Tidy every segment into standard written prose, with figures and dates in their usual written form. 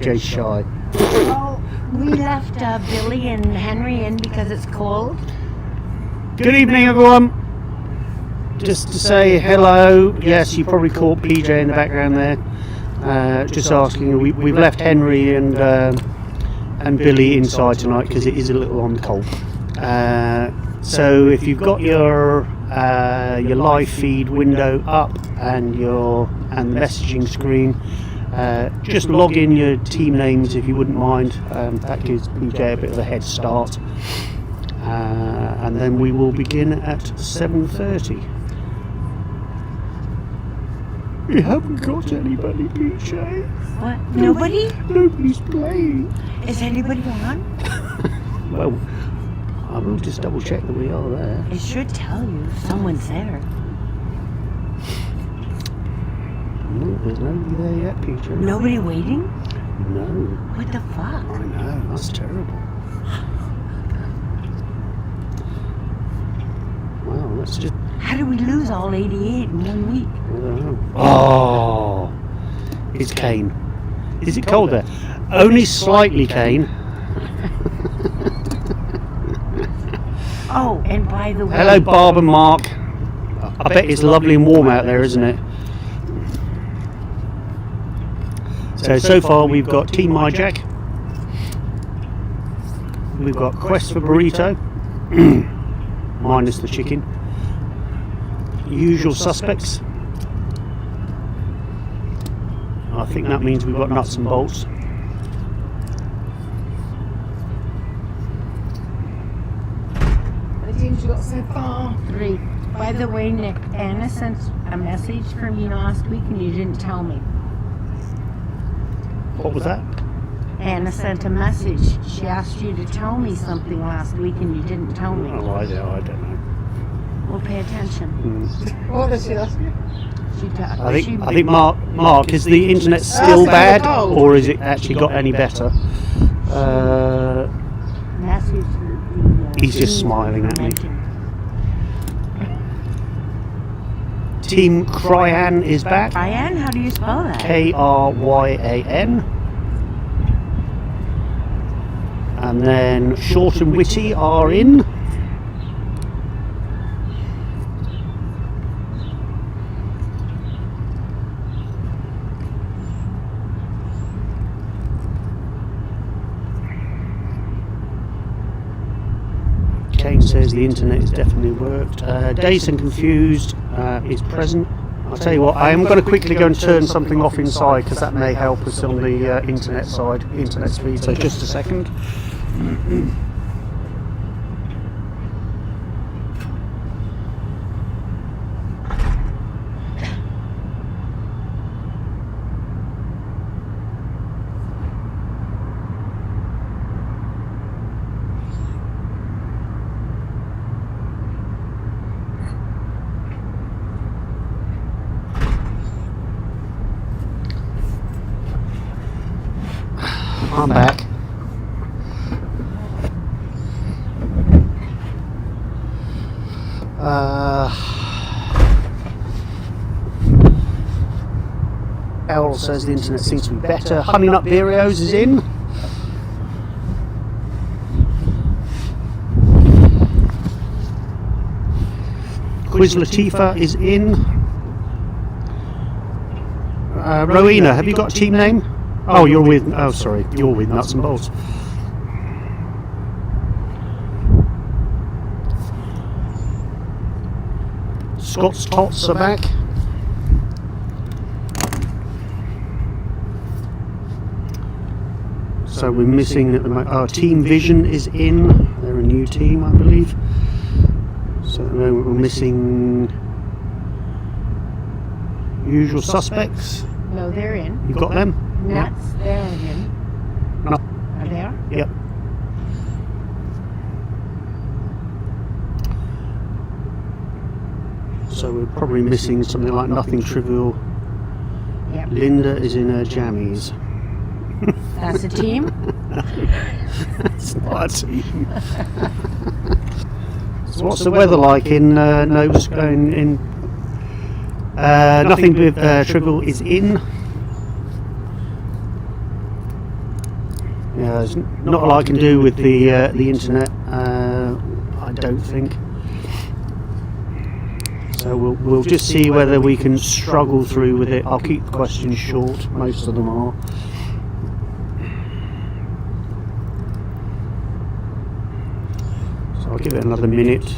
Jay's shy. Oh, we left Billy and Henry in because it's cold. Good evening, everyone. Just to say hello. Yes, you probably caught PJ in the background there. Just asking. We've left Henry and Billy inside tonight because it is a little on the cold. So if you've got your live feed window up and the messaging screen, just log in your team names if you wouldn't mind. That gives PJ a bit of a head start, and then we will begin at 7:30. We haven't got anybody, PJ. What? Nobody? Nobody's playing. Is anybody on? Well, I will just double check that we are there. It should tell you if someone's there. No, there's nobody there yet, PJ. Nobody waiting? No. What the fuck? I know, that's terrible. Wow, let's just... How did we lose all 88 in 1 week? I don't know. Oh, it's Kane. Is it cold there? Only slightly, Kane. Oh, and by the way... Hello, Barb and Mark. I bet it's lovely and warm out there, isn't it? So far we've got Team MyJack. We've got Quest for Burrito. Minus the chicken. Usual suspects. I think that means we've got Nuts and Bolts. The teams you got so far? 3. By the way, Nick, Anna sent a message for me last week and you didn't tell me. What was that? Anna sent a message. She asked you to tell me something last week and you didn't tell me. Oh, I don't know. Well, pay attention. What did she ask you? I think Mark, is the internet still bad, or has it actually got any better? Message. He's just smiling at me. Team Cryan is back. Cryan? How do you spell that? Kryan. And then Short and Witty are in. Kane says the internet has definitely worked. Dazed and Confused is present. I'll tell you what, I am going to quickly go and turn something off inside because that may help us on the internet speed. So just a second. I'm back. Errol says the internet seems to be better. Honey Nut Beerios is in. Quiz Latifa is in. Rowena, have you got a team name? Oh, you're with Nuts and Bolts. Scott's Tots are back. So we're missing at the moment. Team Vision is in. They're a new team, I believe. So at the moment we're missing Usual Suspects. No, they're in. You've got them? Nuts, they're in. No. Are they? Yep. So we're probably missing something like Nothing Trivial. Yep. Linda is in her jammies. That's a team? It's not a team. So what's the weather like in Nova Scotia? Nothing Trivial is in. Yeah, there's not a lot I can do with the internet. I don't think. So we'll just see whether we can struggle through with it. I'll keep the questions short. Most of them are. So I'll give it another minute.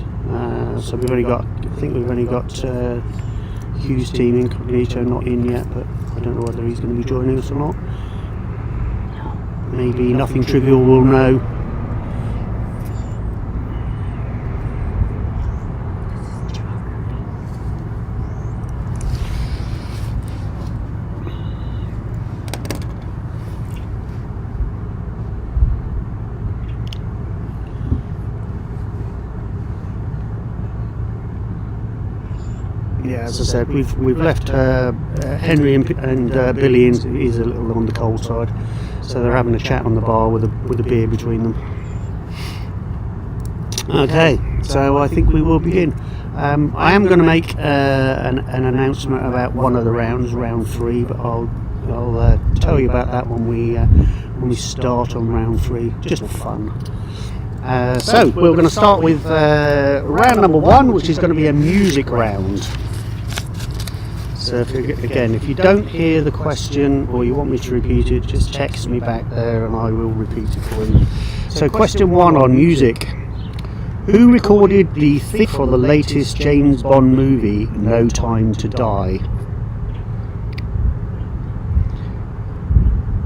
So we've only got. I think we've only got Hugh's team incognito not in yet, but I don't know whether he's going to be joining us or not. Maybe Nothing Trivial will know. Yeah, as I said, we've left Henry and Billy is a little on the cold side, so they're having a chat on the bar with a beer between them. Okay, so I think we will begin. I am going to make an announcement about one of the rounds, round 3, but I'll tell you about that when we start on round 3, just for fun. So we're going to start with round number 1, which is going to be a music round. So if you don't hear the question or you want me to repeat it, just text me back there and I will repeat it for you. So question 1 on music. Who recorded the theme for the latest James Bond movie, No Time to Die?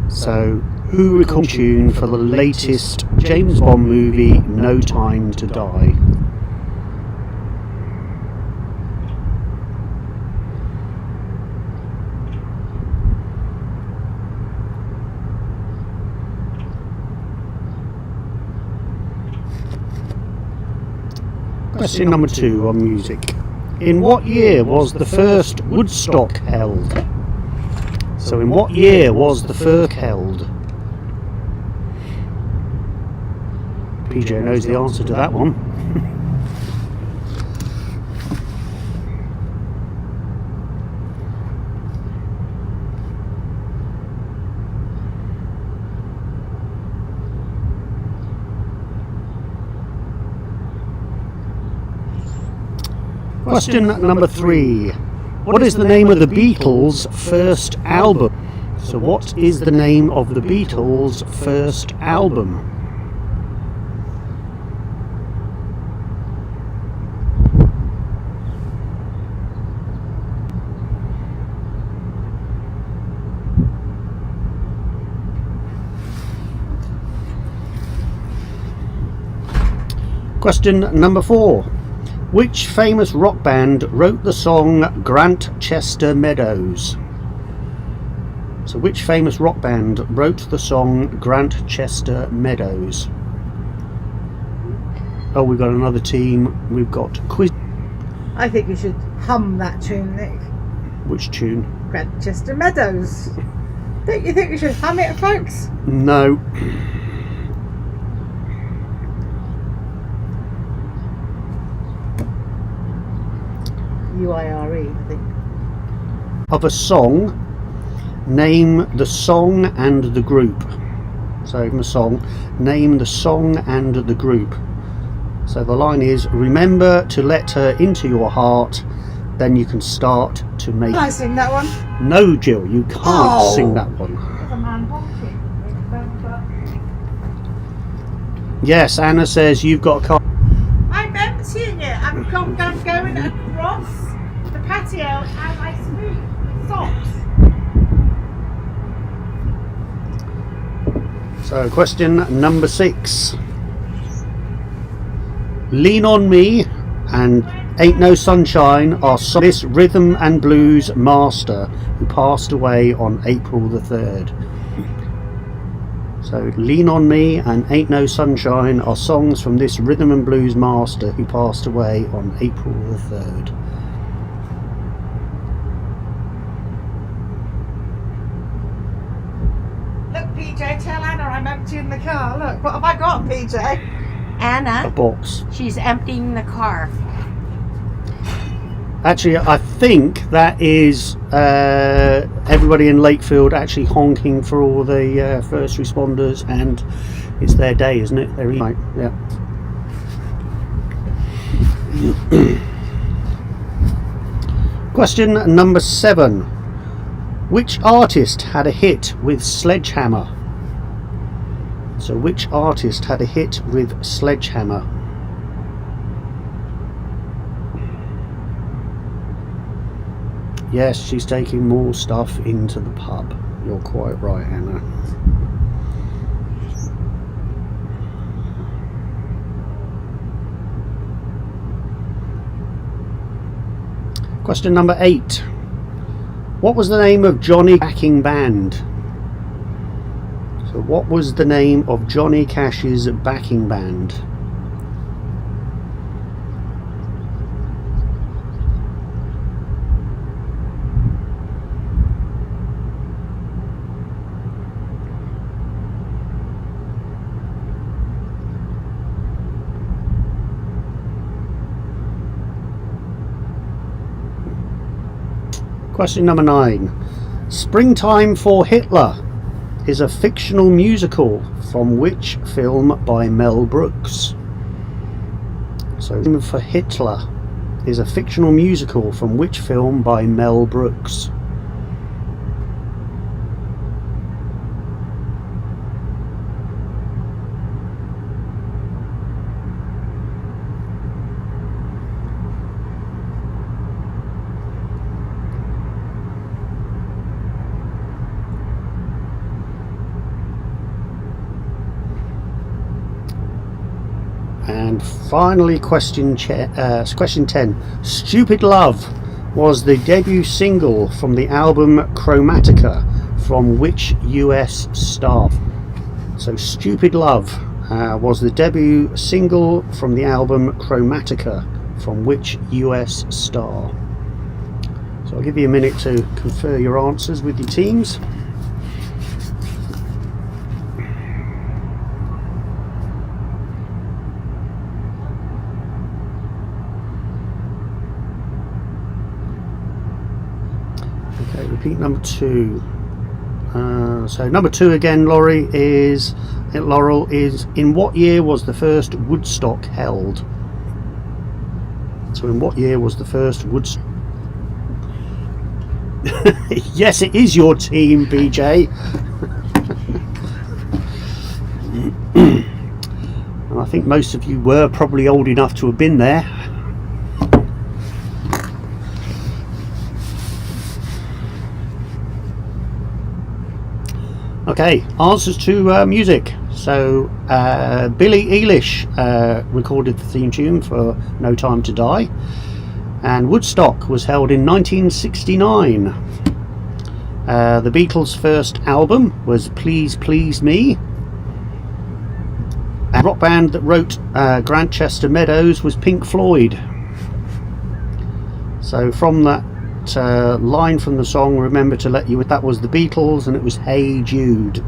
So who recorded the tune for the latest James Bond movie, No Time to Die? Question number 2 on music. In what year was the first Woodstock held? So in what year was the first held? PJ knows the answer to that one. Question number 3. What is the name of the Beatles' first album? So what is the name of the Beatles' first album? Question number 4. Which famous rock band wrote the song Grantchester Meadows? So which famous rock band wrote the song Grantchester Meadows? Oh, we've got another team. We've got quiz. I think you should hum that tune, Nick. Which tune? Grantchester Meadows. Don't you think we should hum it, folks? No. UIRE, I think. Of a song, name the song and the group. So from a song, name the song and the group. So the line is, remember to let her into your heart, then you can start to make... Can I sing that one? No, Jill, you can't sing that one. There's a man honking. Yes, Anna says you've got a car. I'm emptying it. I'm going across the patio and I smooth socks. So question number 6. Lean on Me and Ain't No Sunshine are this rhythm and blues master who passed away on April the 3rd. So Lean on Me and Ain't No Sunshine are songs from this rhythm and blues master who passed away on April the 3rd. Look, PJ, tell Anna I'm emptying the car. Look, what have I got, PJ? A Anna, box. she's emptying the car. Actually, I think that is everybody in Lakefield actually honking for all the first responders, and it's their day, isn't it? Their night. Yeah. Question number 7. Which artist had a hit with Sledgehammer? So which artist had a hit with Sledgehammer? Yes, she's taking more stuff into the pub. You're quite right, Hannah. Question number 8. What was the name of Johnny backing band? So what was the name of Johnny Cash's backing band? Question number 9. Springtime for Hitler is a fictional musical from which film by Mel Brooks? So, Springtime for Hitler is a fictional musical from which film by Mel Brooks? And finally, question 10. Stupid Love was the debut single from the album Chromatica from which US star? So Stupid Love was the debut single from the album Chromatica from which US star? So I'll give you a minute to confer your answers with your teams. Okay, repeat number 2. So number 2 again, Laurel, is in what year was the first Woodstock held? So in what year was the first Woodstock? Yes, it is your team, BJ. And I think most of you were probably old enough to have been there. Okay, answers to music. So Billie Eilish recorded the theme tune for No Time to Die, and Woodstock was held in 1969. The Beatles' first album was Please Please Me. A rock band that wrote Grantchester Meadows was Pink Floyd. So from that line from the song Remember to Let You, that was the Beatles, and it was Hey Jude.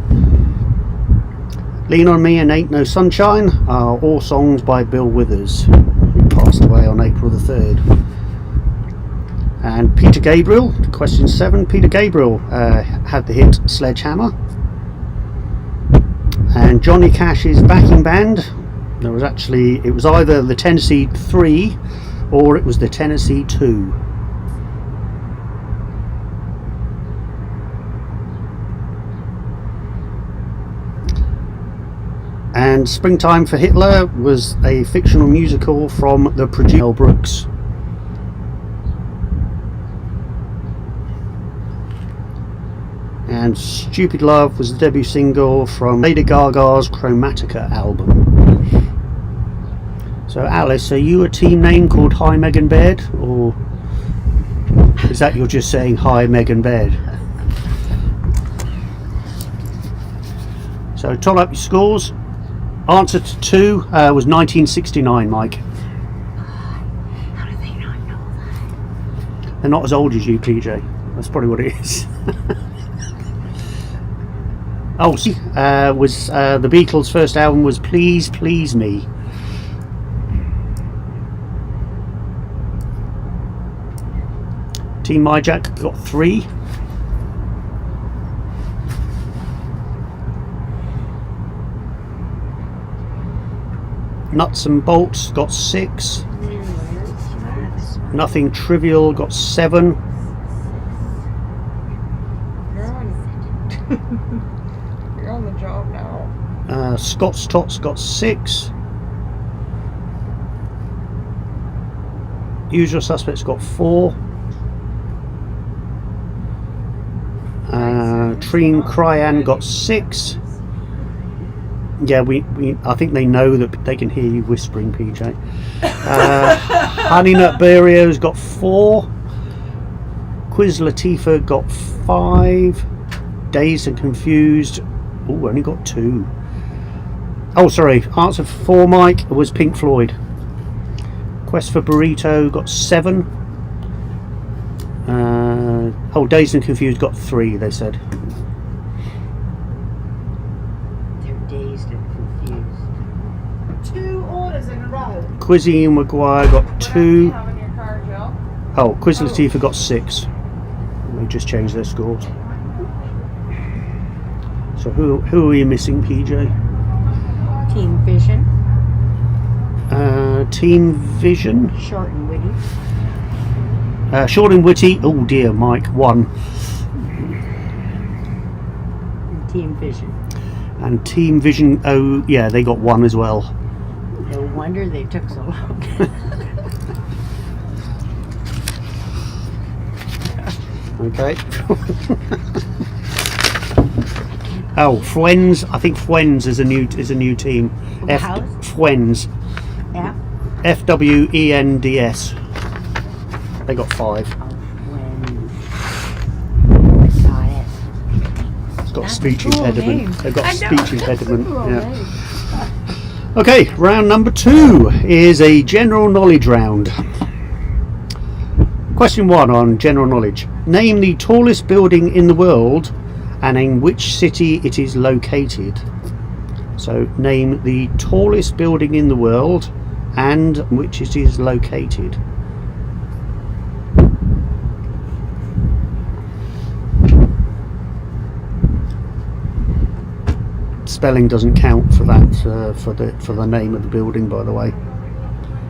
Lean on Me and Ain't No Sunshine are all songs by Bill Withers, who passed away on April the 3rd. And Peter Gabriel, question 7, Peter Gabriel had the hit Sledgehammer. And Johnny Cash's backing band, it was either the Tennessee 3 or it was the Tennessee 2. And Springtime for Hitler was a fictional musical from the producer Mel Brooks. And Stupid Love was the debut single from Lady Gaga's Chromatica album. So Alice, are you a team name called Hi Megan Baird, or is that you're just saying Hi Megan Baird? So top up your scores. Answer to 2 was 1969, Mike. How do they not know that? They're not as old as you, PJ. That's probably what it is. Oh, see, was the Beatles' first album was Please Please Me. Team MyJack got 3. Nuts and Bolts got 6. Nothing Trivial got 7. You're on the job now. Scott's Tots got 6. Usual Suspects got 4. Treen Cryan got 6. Yeah, I think they know that they can hear you whispering, PJ. Honey Nut Burrio's got 4. Quiz Latifah got 5. Dazed and Confused, only got 2. Oh, sorry, Answer for Mike was Pink Floyd. Quest for Burrito got 7. Dazed and Confused got 3, they said. They're dazed and confused. 2 orders in a row. Quizzy and Maguire got 2. Having your car, Joe. Oh, Quiz Latifah got 6. They just changed their scores. So who are you missing, PJ? Team Vision, Team Vision. short and witty. Short and Witty. Oh dear, Mike. 1. And Team Vision. And Team Vision. Oh yeah, they got 1 as well. No wonder they took so long. Okay. Oh, Fwens. I think Fwens is a new team. House? Fwens. Yeah. FWENDS. They got 5. When got it. It's got That's speech a cool impediment. name. They've got I a know. speech impediment. Cool Yeah. name. Okay, round number 2 is a general knowledge round. Question 1 on general knowledge. Name the tallest building in the world and in which city it is located. So name the tallest building in the world and which it is located. Spelling doesn't count for that for the name of the building, by the way,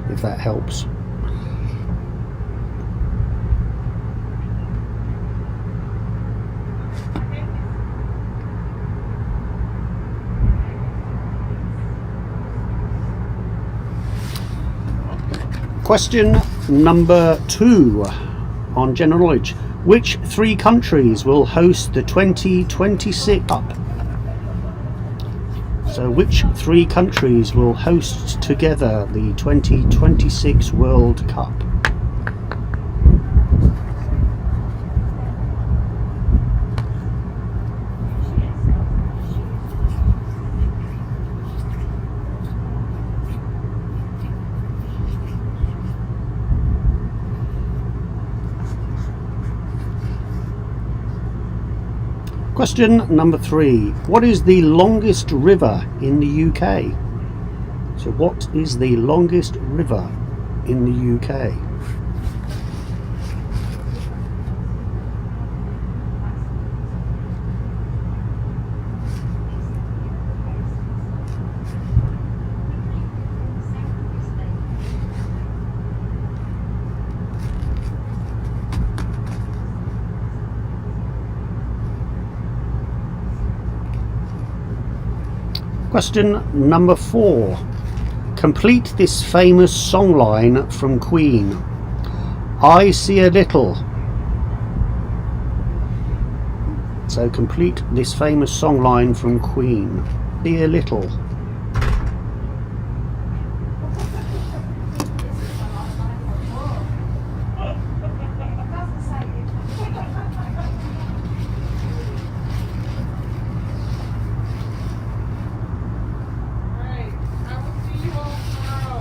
if that helps. Question number 2 on general knowledge. Which 3 countries will host the 2026 Cup? So which 3 countries will host together the 2026 World Cup? Question number 3. What is the longest river in the UK? So what is the longest river in the UK? Question number 4. Complete this famous songline from Queen. I see a little. So complete this famous songline from Queen. See a little. Right. I will see you all tomorrow.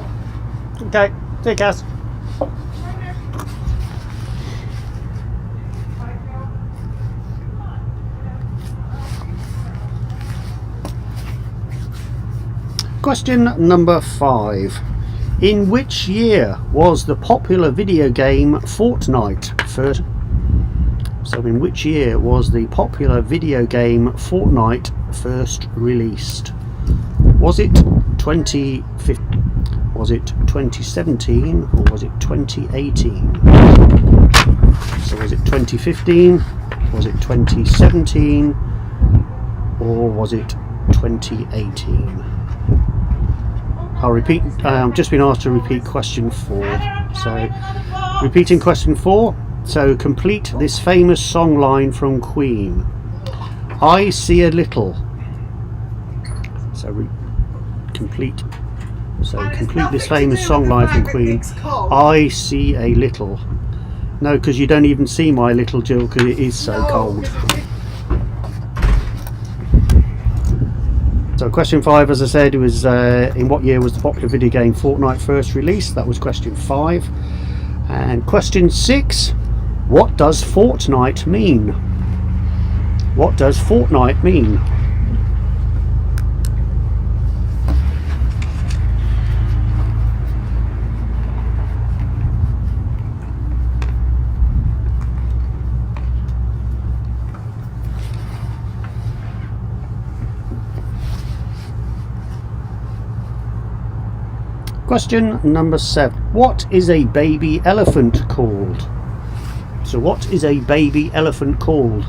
Okay, see you, Cass. Question number 5. In which year was the popular video game Fortnite first So in which year was the popular video game Fortnite first released? Was it 2015? Was it 2017? Or was it 2018? So was it 2015? Was it 2017? Or was it 2018? I'll repeat. I've just been asked to repeat question 4. So repeating question 4. So complete this famous song line from Queen. I see a little. So complete. So complete this famous song line from Queen. I see a little. No, because you don't even see my little Jill, because it is so cold. So question 5, as I said, it was in what year was the popular video game Fortnite first released? That was question 5. And question 6, what does fortnight mean? What does fortnight mean? Question number 7. What is a baby elephant called? So what is a baby elephant called?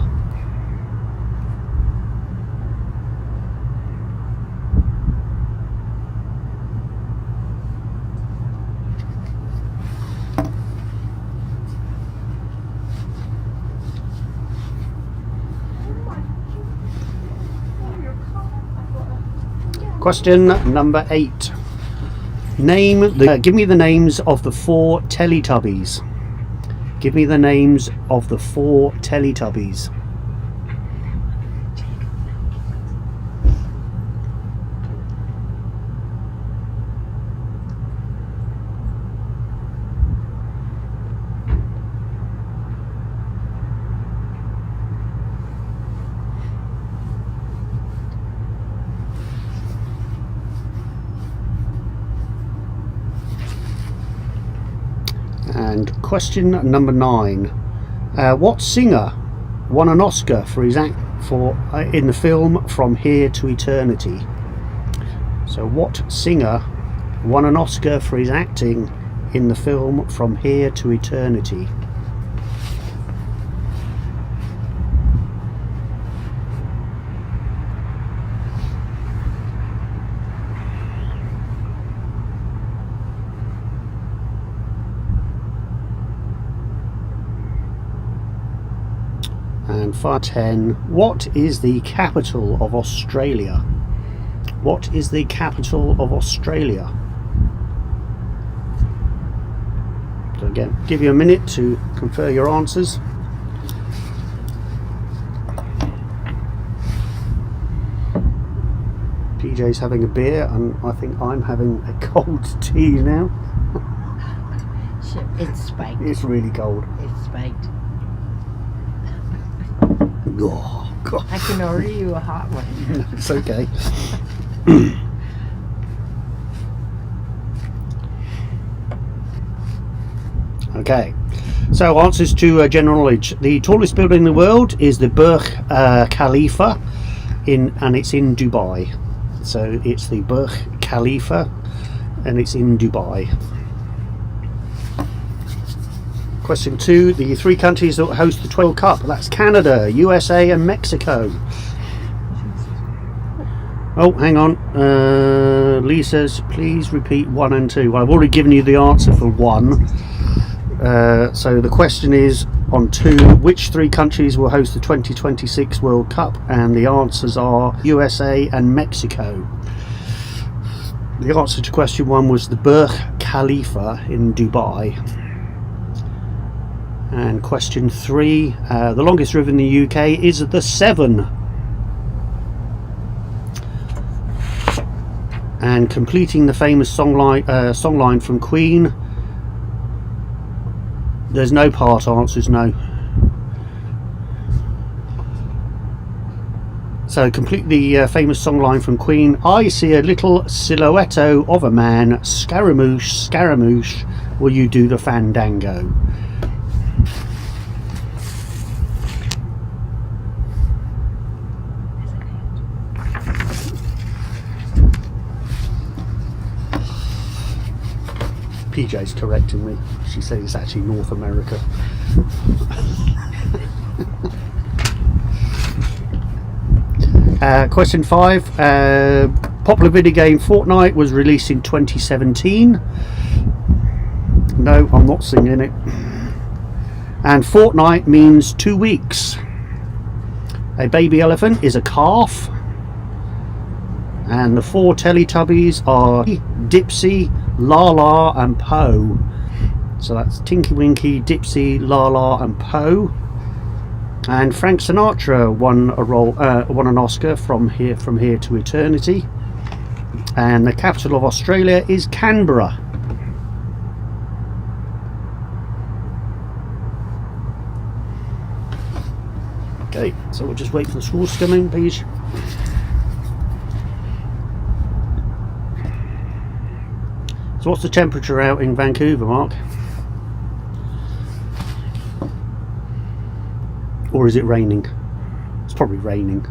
Question number 8. Give me the names of the 4 Teletubbies. Give me the names of the 4 Teletubbies. And question number 9. What singer won an Oscar for his act in the film From Here to Eternity? So what singer won an Oscar for his acting in the film From Here to Eternity? And 10. What is the capital of Australia? What is the capital of Australia? So again, give you a minute to confer your answers. PJ's having a beer and I think I'm having a cold tea now. It's spiked. It's really cold. It's spiked. Oh, God. I can order you a hot one. It's okay. Okay, so answers to general knowledge. The tallest building in the world is the Burj Khalifa, and it's in Dubai. So it's the Burj Khalifa, and it's in Dubai. Question 2, the 3 countries that host the World Cup. That's Canada, USA and Mexico. Oh, hang on. Lee says, please repeat 1 and 2. Well, I've already given you the answer for 1. So the question is on 2, which 3 countries will host the 2026 World Cup? And the answers are USA and Mexico. The answer to question 1 was the Burj Khalifa in Dubai. And question 3, the longest river in the UK is the Severn. And completing the famous songline from Queen, there's no part answers, no. So complete the famous songline from Queen. I see a little silhouette of a man, Scaramouche, Scaramouche, will you do the fandango? PJ's correcting me. She says it's actually North America. Question 5. Popular video game Fortnite was released in 2017. No, I'm not singing it. And fortnight means 2 weeks. A baby elephant is a calf. And the 4 Teletubbies are Dipsy, Laa-Laa and Po. So that's Tinky Winky, Dipsy, Laa-Laa and Po. And Frank Sinatra won an Oscar from Here to Eternity. And the capital of Australia is Canberra. Okay, so we'll just wait for the scores to come in, please. So what's the temperature out in Vancouver, Mark? Or is it raining? It's probably raining.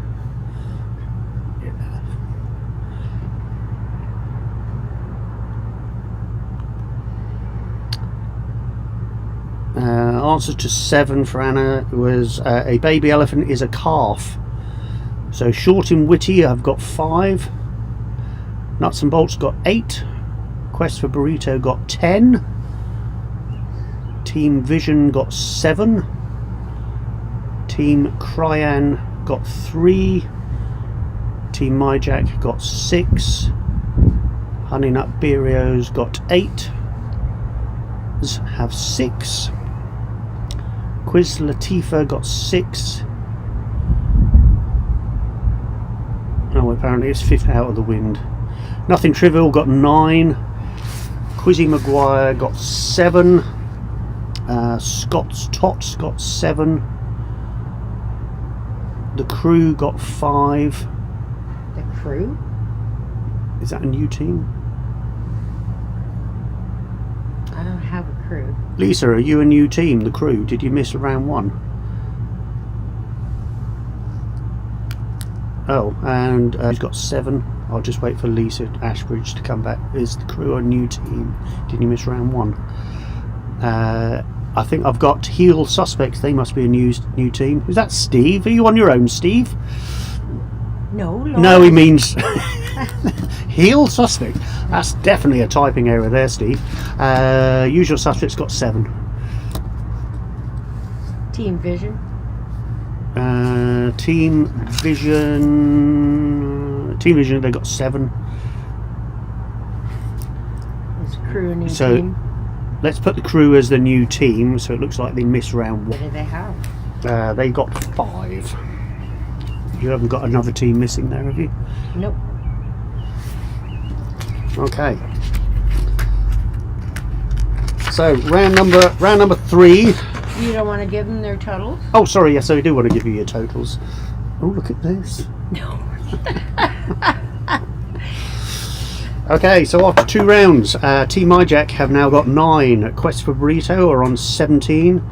Answer to 7 for Anna was a baby elephant is a calf. So Short and Witty have got 5. Nuts and Bolts got 8. Quest for Burrito got 10. Team Vision got 7. Team Cryan got 3. Team MyJack got 6. Honey Nut Beerios got 8. Have 6. Quiz Latifah got 6. Oh, apparently it's 5th out of the wind. Nothing Trivial got 9. Quizzy Maguire got 7. Scott's Tots got 7. The Crew got 5. The Crew? Is that a new team? I don't have a crew. Lisa, are you a new team, The Crew? Did you miss round 1? Oh, and he's got 7. I'll just wait for Lisa Ashbridge to come back. Is The Crew a new team? Did you miss round 1? I think I've got Heel Suspects. They must be a new team. Is that Steve? Are you on your own, Steve? No, Lord. No, he means Heel Suspect. That's definitely a typing error there, Steve. Usual Suspects got 7. Team Vision. Team Vision, they got 7. Is Crew a new So team? let's put The Crew as the new team, so it looks like they missed round What 1. do they have? They got 5. You haven't got another team missing there, have you? Nope. Okay. So round number 3. You don't want to give them their totals? Oh, sorry. Yes, I do want to give you your totals. Oh, look at this. No. Okay, so after 2 rounds, Team MyJack have now got 9. Quest for Burrito are on 17.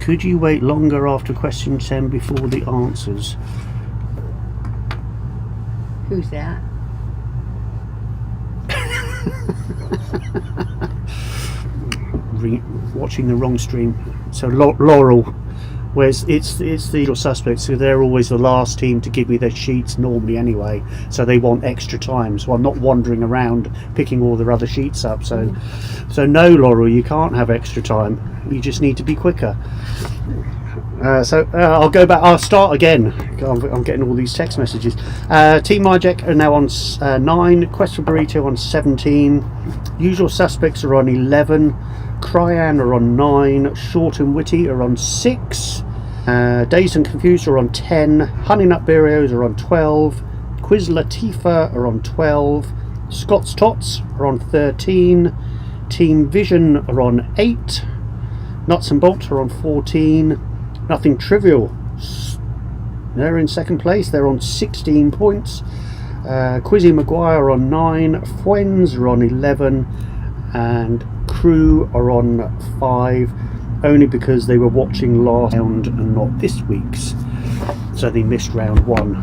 Could you wait longer after question 10 before the answers? Who's that? Watching the wrong stream. So Laurel, whereas it's the usual suspects, so they're always the last team to give me their sheets normally anyway, so they want extra time, so I'm not wandering around picking all their other sheets up. So no, Laurel, you can't have extra time, you just need to be quicker. I'll go back. I'll start again. I'm getting all these text messages. Team MyJack are now on 9. Quest for Burrito on 17. Usual Suspects are on 11. Cryan are on 9. Short and Witty are on 6. Dazed and Confused are on 10. Honey Nut Beerios are on 12. Quiz Latifah are on 12. Scott's Tots are on 13. Team Vision are on 8. Nuts and Bolts are on 14. Nothing Trivial, they're in second place, they're on 16 points. Quizzy Maguire are on 9, Fwens are on 11, and Crew are on 5, only because they were watching last round and not this week's, so they missed round 1.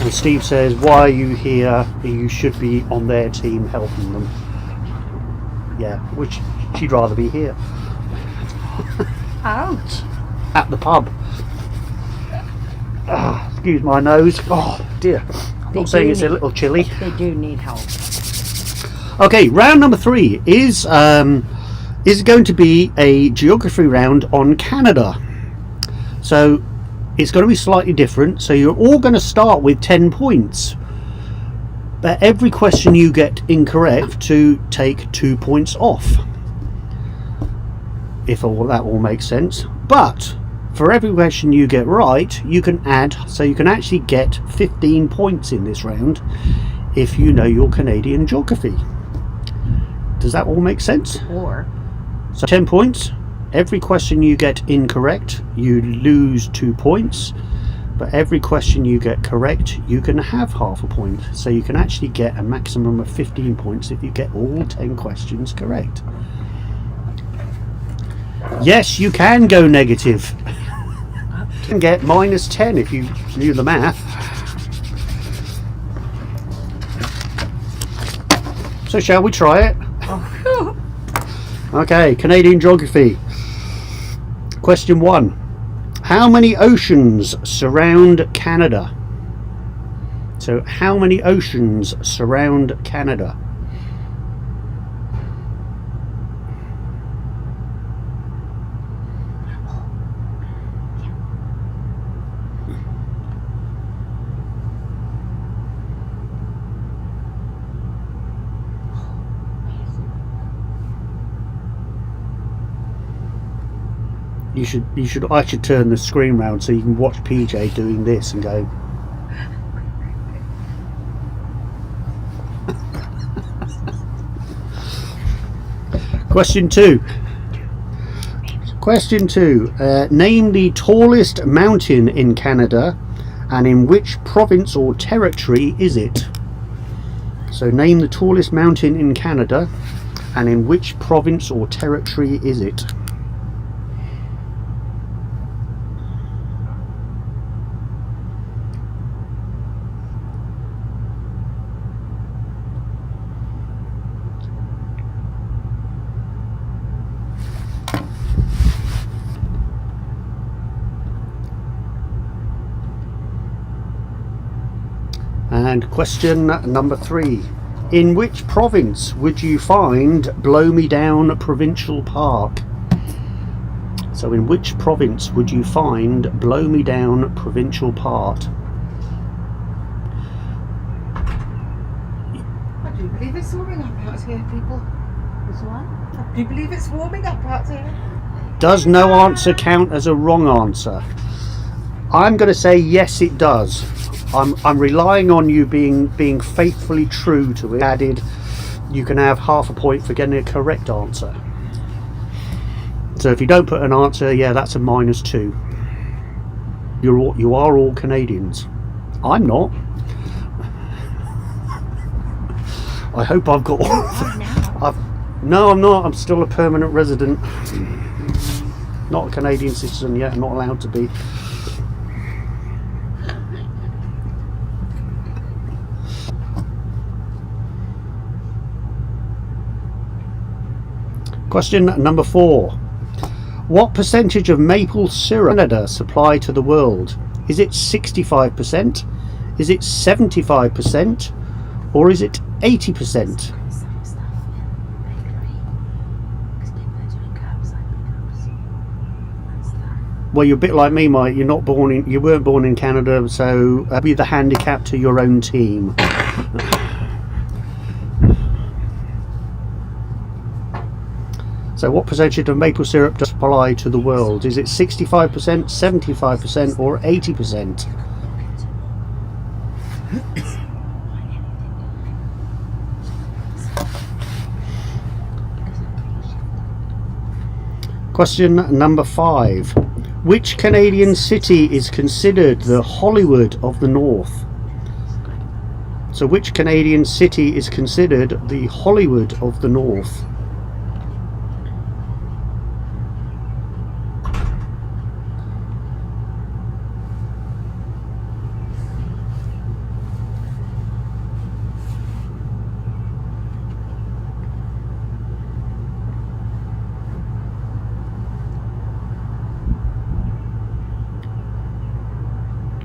And Steve says, why are you here? You should be on their team helping them. Yeah, which she'd rather be here Ouch. at the pub. Excuse my nose. Oh dear. I'm They not saying do it's a need- little chilly. They do need help. Okay, round number 3 is going to be a geography round on Canada. So it's going to be slightly different. So you're all going to start with 10 points. But every question you get incorrect to take 2 points off. If all that all makes sense. But for every question you get right, you can add, so you can actually get 15 points in this round if you know your Canadian geography. Does that all make sense? Or So 10 points. Every question you get incorrect, you lose 2 points. But every question you get correct, you can have half a point. So you can actually get a maximum of 15 points if you get all 10 questions correct. Yes, you can go negative. You can get minus 10 if you knew the math. So shall we try it? Okay, Canadian geography. Question 1. How many oceans surround Canada? So how many oceans surround Canada? I should turn the screen round so you can watch PJ doing this and go. Question 2. Question 2. Name the tallest mountain in Canada and in which province or territory is it? So name the tallest mountain in Canada and in which province or territory is it? And question number 3. In which province would you find Blow Me Down Provincial Park? So in which province would you find Blow Me Down Provincial Park? I do believe it's warming up out here, people. this one? I do believe it's warming up out here. Does no answer count as a wrong answer? I'm going to say yes, it does. I'm relying on you being faithfully true to it. Added, you can have half a point for getting a correct answer. So if you don't put an answer, yeah, that's a -2. You are all Canadians. I'm not. I hope I've got all of them. No, I'm not. I'm still a permanent resident. Not a Canadian citizen yet. I'm not allowed to be. Question number 4. What percentage of maple syrup Canada supply to the world? Is it 65%? Is it 75%? Or is it 80%? Well, you're a bit like me, Mike. You weren't born in Canada, so be the handicap to your own team. So what percentage of maple syrup does supply to the world? Is it 65%, 75% or 80%? Question number 5. Which Canadian city is considered the Hollywood of the North? So which Canadian city is considered the Hollywood of the North?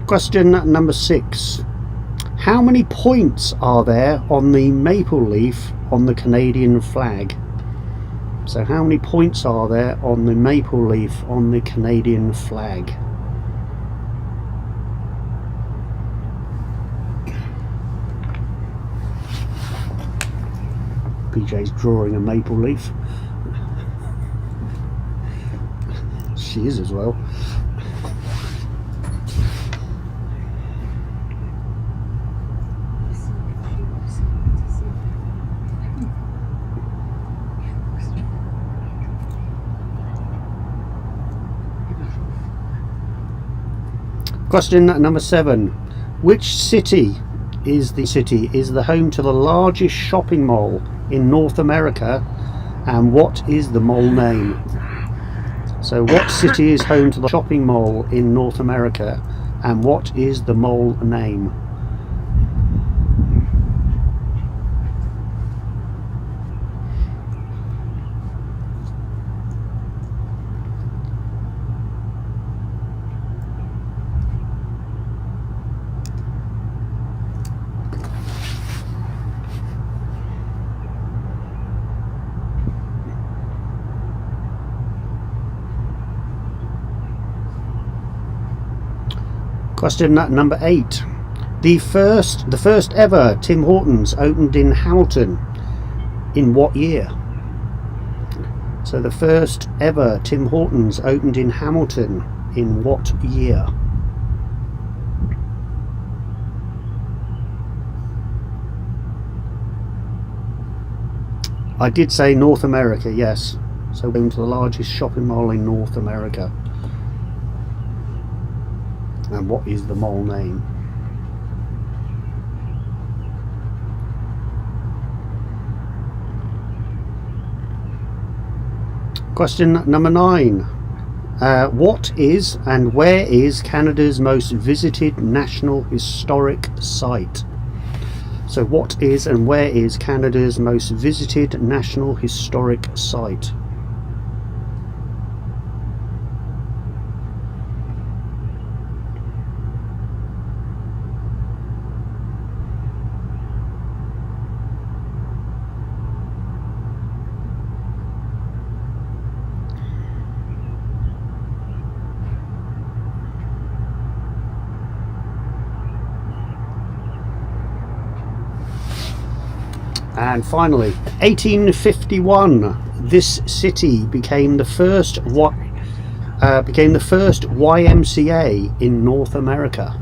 Question number 6. How many points are there on the maple leaf on the Canadian flag? So how many points are there on the maple leaf on the Canadian flag? PJ's drawing a maple leaf. She is as well. Question number 7. Which city is the home to the largest shopping mall in North America, and what is the mall name? So what city is home to the shopping mall in North America, and what is the mall name? Question number 8. The first ever Tim Hortons opened in Hamilton in what year? So the first ever Tim Hortons opened in Hamilton in what year? I did say North America, yes. So we're into the largest shopping mall in North America. And what is the mall name? Question number 9. What is and where is Canada's most visited national historic site? So what is and where is Canada's most visited national historic site? And finally, 1851. This city became the first YMCA in North America.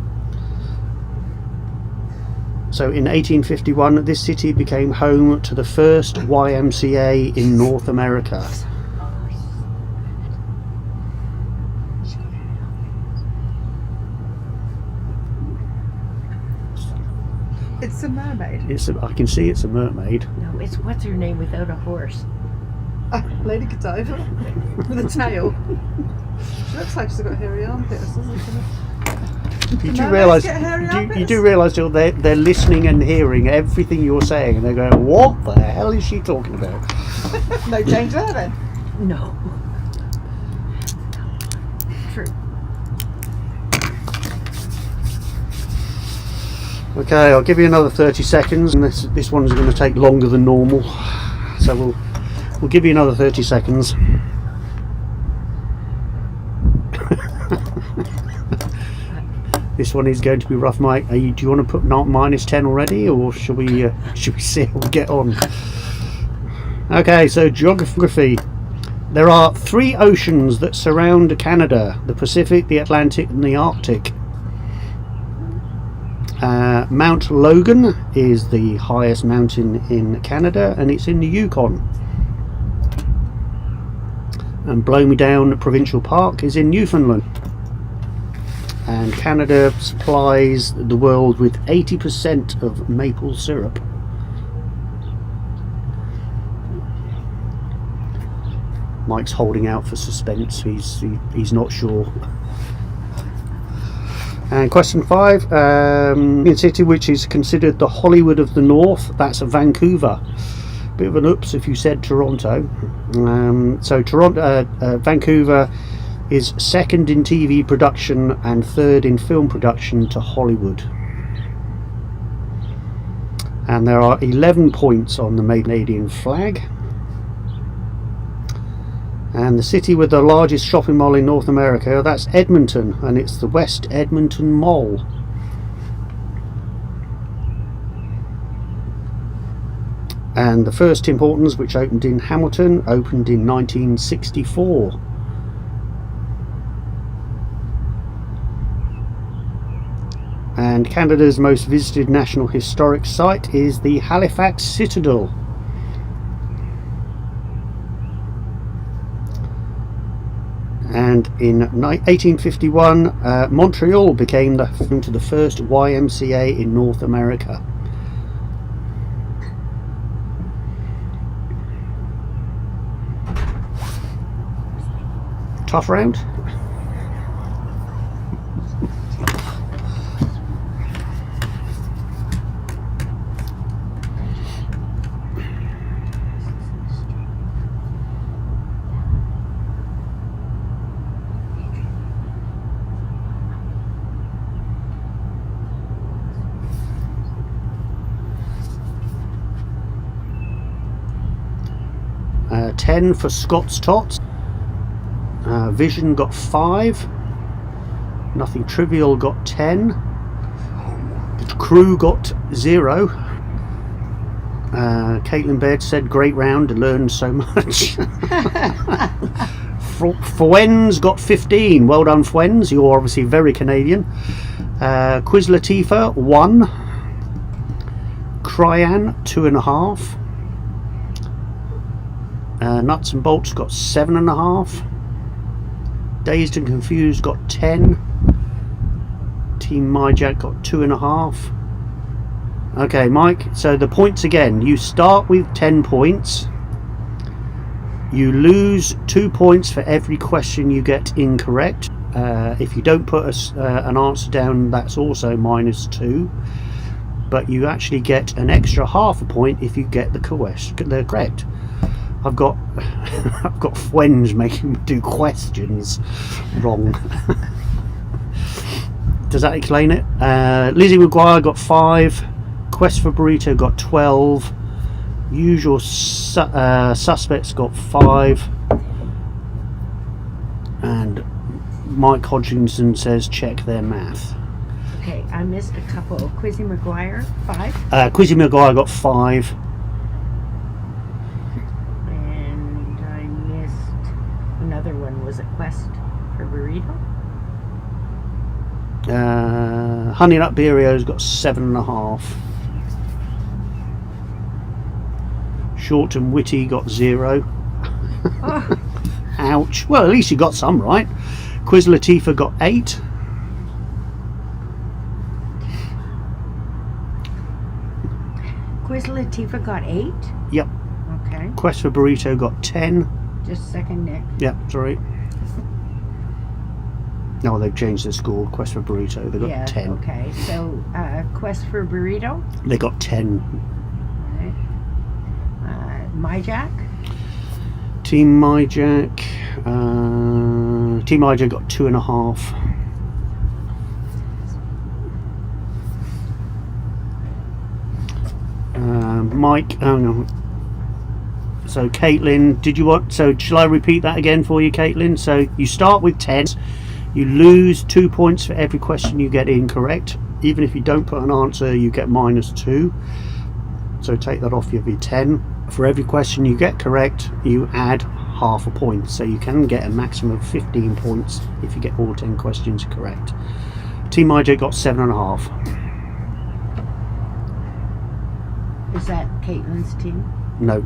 So in 1851, this city became home to the first YMCA in North America. It's a mermaid. I can see it's a mermaid. No, it's what's her name without a horse? Lady Godiva with a tail. She looks like she's got hairy armpits, doesn't she? You do Mermaids realise get hairy you armpits? do realise they're listening and hearing everything you're saying, and they're going, "What the hell is she talking about?" No change there then. No. True. Okay, I'll give you another 30 seconds, and this one's going to take longer than normal, so we'll give you another 30 seconds. This one is going to be rough, Mike. Do you want to put minus 10 already, or should we see how we get on? Okay, so geography. There are 3 oceans that surround Canada: the Pacific, the Atlantic, and the Arctic. Mount Logan is the highest mountain in Canada, and it's in the Yukon. And Blow Me Down Provincial Park is in Newfoundland. And Canada supplies the world with 80% of maple syrup. Mike's holding out for suspense. He's not sure. And question 5, in a city which is considered the Hollywood of the North, that's Vancouver. Bit of an oops if you said Toronto. So Vancouver is second in TV production and third in film production to Hollywood. And there are 11 points on the Canadian flag. And the city with the largest shopping mall in North America, that's Edmonton, and it's the West Edmonton Mall. And the first Tim Hortons, which opened in Hamilton, opened in 1964. And Canada's most visited National Historic Site is the Halifax Citadel. And in 1851, Montreal became the home to the first YMCA in North America. Tough round. Uh, 10 for Scott's Tots. Vision got 5. Nothing Trivial got 10. The Crew got 0. Caitlin Baird said, great round, learned so much. Fwens got 15. Well done, Fwens. You're obviously very Canadian. Quiz Latifah 1. Cryan 2.5. Nuts and Bolts got 7.5. Dazed and Confused got 10. Team MyJack got 2.5. Okay, Mike, so the points again. You start with 10 points. You lose 2 points for every question you get incorrect. If you don't put an answer down, that's also -2. But you actually get an extra half a point if you get the correct. I've got Fwens making me do questions wrong. Does that explain it? Lizzie McGuire got 5. Quest for Burrito got 12. Usual Suspects got 5. And Mike Hodgkinson says check their math. Okay, I missed a couple. Quizzy McGuire, 5. Quizzy McGuire got 5. And I missed another one. Was it Quest for Burrito? Honey Nut Beerio's got 7.5. Short and Witty got 0. Oh, Ouch. Well, at least you got some right. Quiz Latifah got 8. Quiz Latifah got 8. Yep. Okay, Quest for Burrito got 10. just a second, Nick. Yep, sorry. No, they've changed the score. Quest for Burrito, they got Yeah, 10. okay. So, Quest for Burrito. They got 10. Right. MyJack. Team MyJack. Team MyJack got 2.5. Mike. Oh no. So Caitlin, did you want? So shall I repeat that again for you, Caitlin? So you start with 10. You lose 2 points for every question you get incorrect. Even if you don't put an answer, you get -2. So take that off your 10. For every question you get correct, you add half a point. So you can get a maximum of 15 points if you get all 10 questions correct. Team IJ got 7.5. Is that Caitlin's team? No.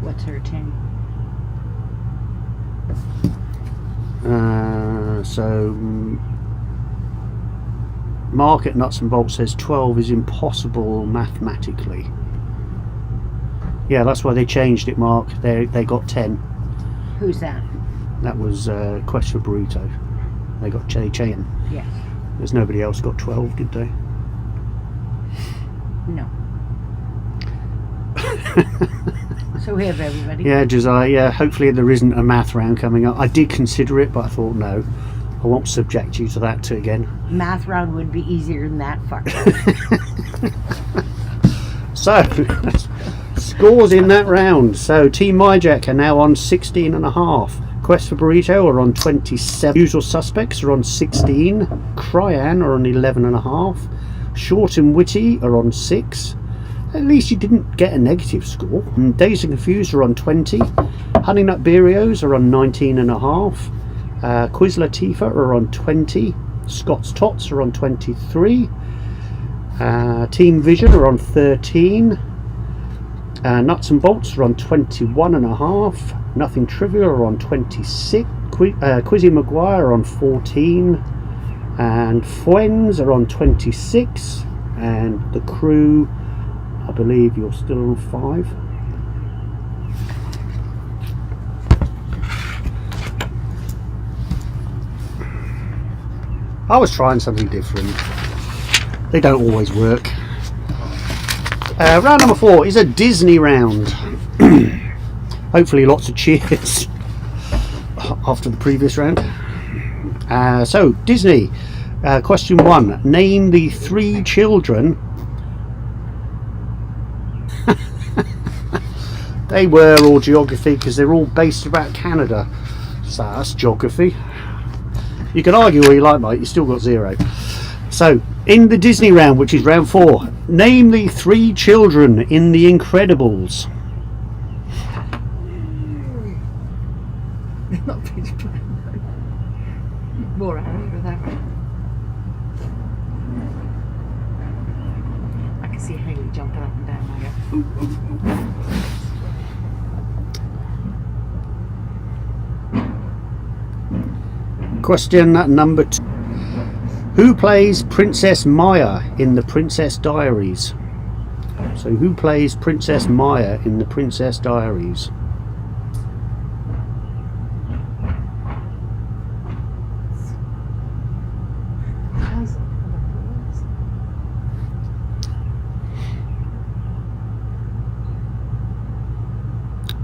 What's her team? So Mark at Nuts and Bolts says 12 is impossible mathematically. Yeah, that's why they changed it, Mark. They got 10. Who's that? That was Quest for Burrito. They got Chain. Yes. There's nobody else got 12, did they? No. So we have everybody. Yeah, Josiah, yeah, hopefully there isn't a math round coming up. I did consider it, but I thought no, I won't subject you to that again. Math round would be easier than that, fuck. So, scores in that round. So, Team MyJack are now on 16.5. Quest for Burrito are on 27. Usual Suspects are on 16. Cryan are on 11.5. Short and Witty are on 6. At least you didn't get a negative score. And Dazed and Confused are on 20. Honey Nut Beerios are on 19.5. Quiz Latifah are on 20. Scott's Tots are on 23. Team Vision are on 13. Nuts and Bolts are on 21.5. Nothing Trivial are on 26. Quizzy Maguire are on 14. And Fuens are on 26. And the crew, I believe you're still on 5. I was trying something different. They don't always work. Round number 4 is a Disney round. Hopefully lots of cheers after the previous round. So, Disney. Question 1. Name the 3 children. They were all geography because they're all based about Canada. So that's geography. You can argue all you like, mate, you still got 0. So, in the Disney round, which is round 4, name the 3 children in The Incredibles. Not Peter Pan, no. More Harry with that one. I can see Haley jumping up and down there. Question number 2. Who plays Princess Maya in The Princess Diaries? So who plays Princess Maya in The Princess Diaries?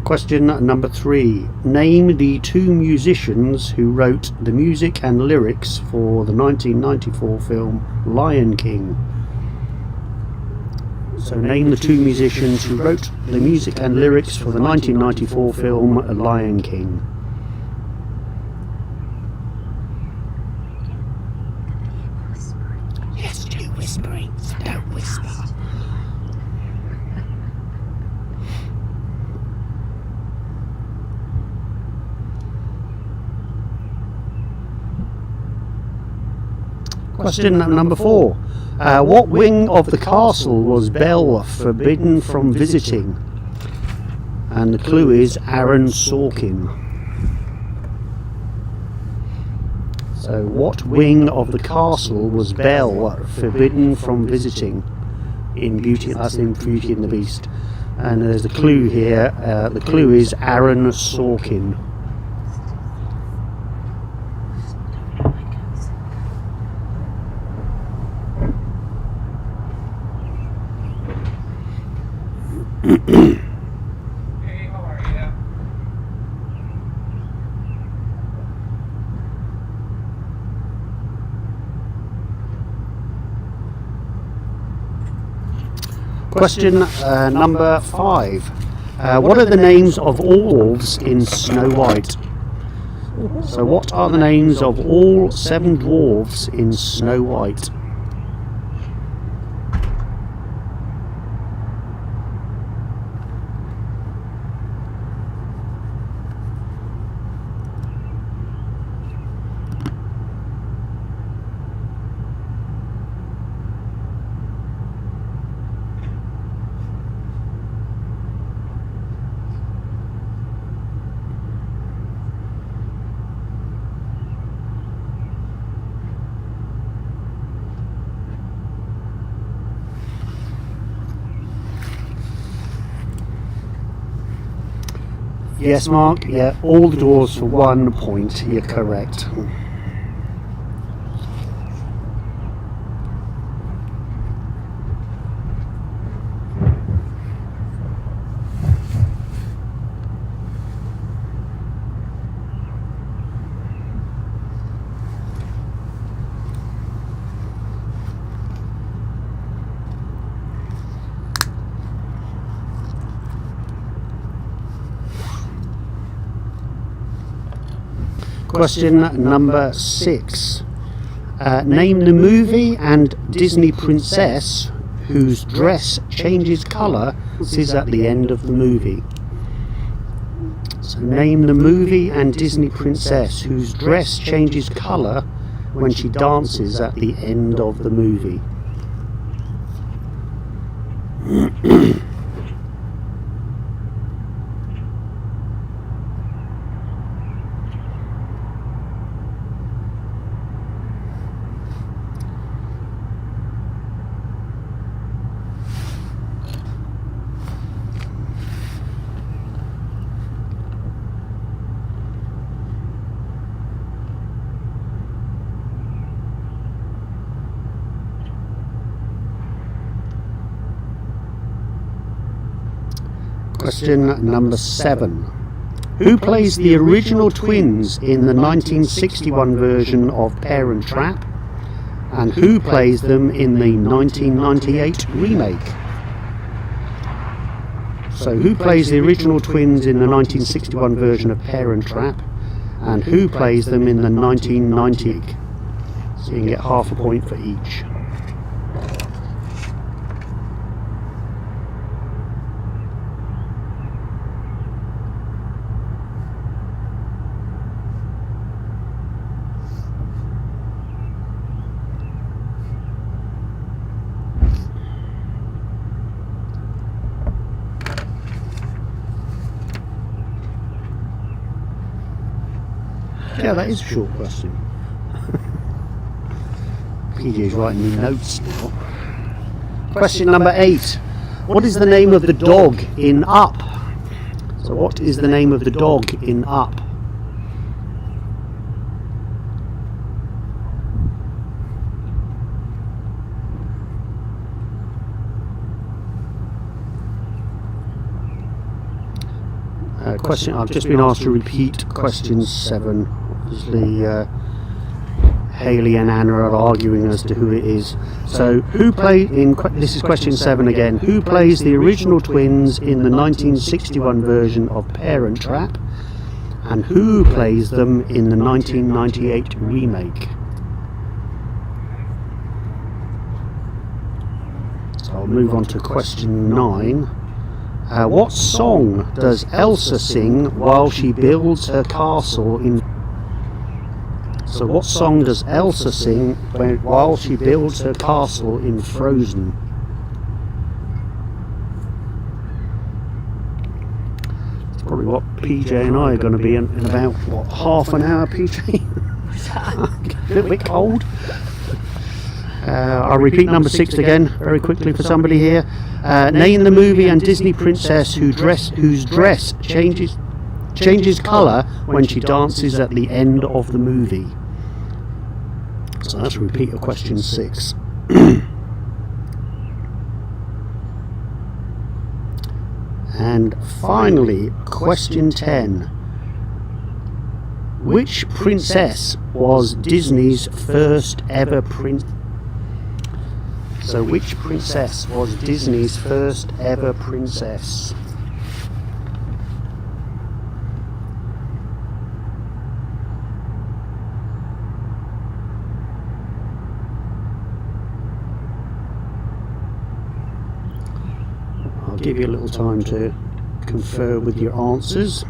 Question number 3. Name the 2 musicians who wrote the music and lyrics for the 1994 film Lion King. So name the 2 musicians who wrote the music and lyrics for the 1994 film Lion King. Yes, do whispering, don't whisper. Question number 4. What wing of the castle was Belle forbidden from visiting? And the clue is Aaron Sorkin. So what wing of the castle was Belle forbidden from visiting in Beauty and the Beast? And there's a clue here. The clue is Aaron Sorkin. Hey, how are you? Question number 5. What are the names of all wolves in Snow White? So what are the names of all 7 dwarves in Snow White? Yes, Mark. Yeah, all the doors for 1 point. You're correct. Question number 6. Name the movie and Disney princess whose dress changes colour is at the end of the movie. So name the movie and Disney princess whose dress changes colour when she dances at the end of the movie. Question number 7. Who plays the original twins in the 1961 version of Parent Trap? And who plays them in the 1998 remake? So who plays the original twins in the 1961 version of Parent Trap? And who plays them in the 1990? So you can get half a point for each. Yeah, that is a short question. PJ's writing me notes now. Question number 8. What is the name of the dog in Up? So what is the name of the dog in Up? Question. I've just been asked to repeat question 7. Obviously, Haley and Anna are arguing as to who it is. So, who played in? This is question 7 again. Who plays the original twins in the 1961 version of Parent Trap? And who plays them in the 1998 remake? So I'll move on to question 9. What song does Elsa sing while she builds her castle in? So what song does Elsa sing while she builds her castle in Frozen? It's probably what PJ and I are going to be in about, what, half an hour, PJ? A little bit cold. I'll repeat number 6 again very quickly for somebody here. Name the movie and Disney princess whose dress changes colour when she dances at the end of the movie. So that's a repeat of question 6. And finally, question 10. Which princess was Disney's first ever princess? So which princess was Disney's first ever princess? I'll give you a little time to confer with your answers.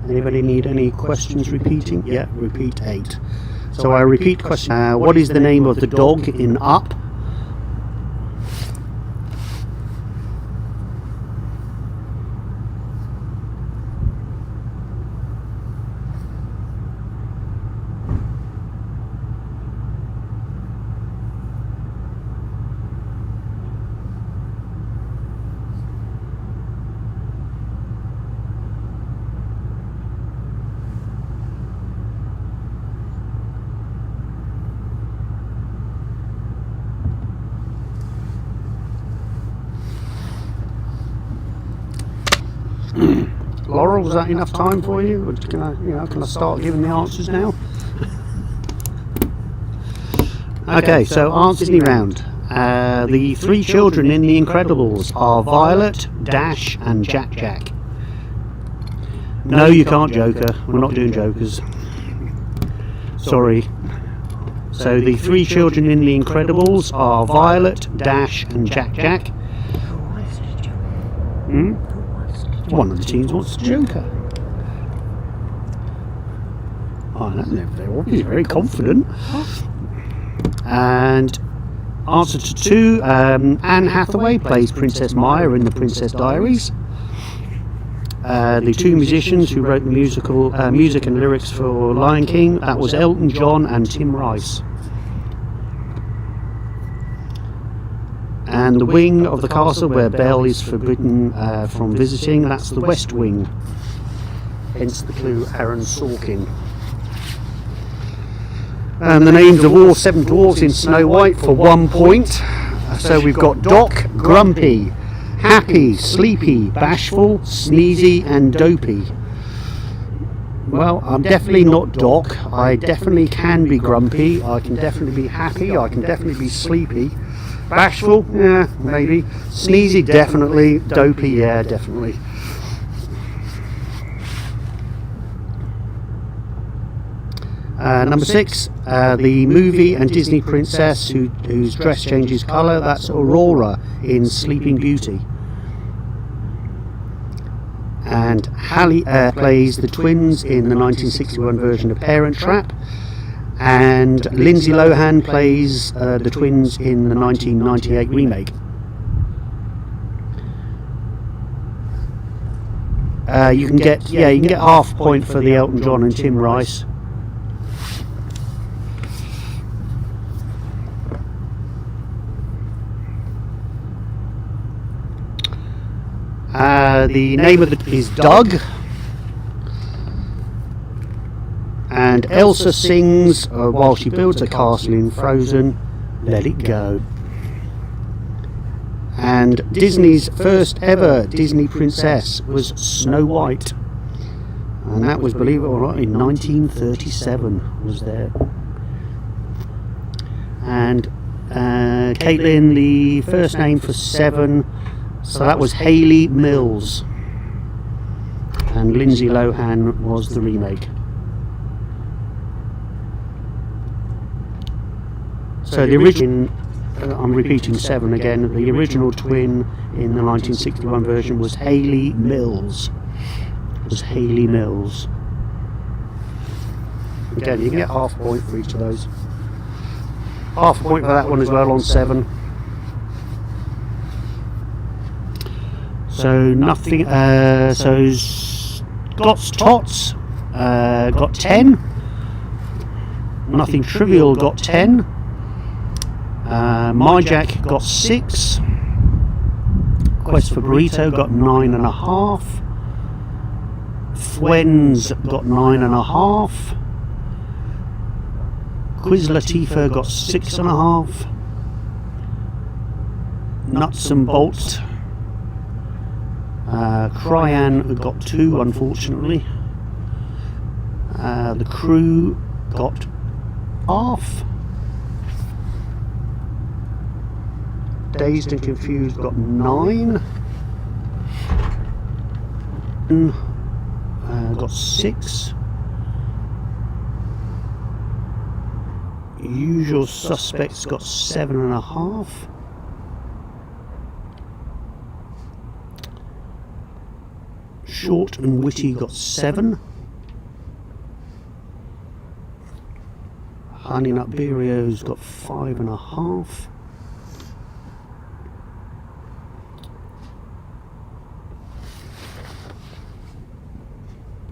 Anybody need any questions repeating? Yeah, repeat 8. So I repeat question. What is the name of the dog in Up? Laurel, was that enough time for you? Or can I start giving the answers now? Okay, so answer Disney round. The 3 children in The Incredibles are Violet, Dash, and Jack Jack. No, you can't Joker. We're not doing Jokers. Sorry. So the three children in The Incredibles are Violet, Dash and Jack Jack. Who wants to joke? Hmm? Who wants to joke? One of the teens wants the Joker. Oh, they're obviously very confident. And answer to 2, Anne Hathaway plays Princess Maya in The Princess Diaries. The two musicians who wrote the music and lyrics for Lion King, that was Elton John and Tim Rice. And the wing of the castle where Belle is forbidden from visiting, that's the West Wing. Hence the clue, Aaron Sorkin. And the names of all 7 dwarves in Snow White for 1 point. So we've got Doc, Grumpy, Happy, Sleepy, Bashful, Sneezy and Dopey. Well, I'm definitely not Doc. I definitely can be grumpy. I can definitely be happy. I can definitely be sleepy. Bashful, yeah, maybe. Sneezy, definitely. Dopey, yeah, definitely. Number 6, the movie and Disney princess whose dress changes colour, that's Aurora in Sleeping Beauty. And Halle plays the twins in the 1961 version of Parent Trap. And Lindsay Lohan plays the twins in the 1998 remake. You can get half a point for the Elton John and Tim Rice. The name of it is Doug, and Elsa sings while she builds a castle in Frozen, Let It Go. And Disney's first ever Disney princess was Snow White, and that was, believe it or not, in 1937 was there. And Caitlin, the first name for 7, so that was Hayley Mills, and Lindsay Lohan was the remake. So the original, I'm repeating 7 again, the original twin in the 1961 version was Hayley Mills. Again, you can get half a point for each of those. Half a point for that one as well on 7. So nothing. So Scott's Tots got 10. Nothing Trivial got 10. My Jack got 6. Quest for Burrito got 9.5. Fwens got 9.5. Quiz Latifah got 6.5. Nuts and Bolts. Cryan got 2, unfortunately. The Crew got half. Dazed and Confused got 9. Got 6. Usual Suspects got 7.5. Short and Witty got 7. Honey Nut Cheerios got 5.5.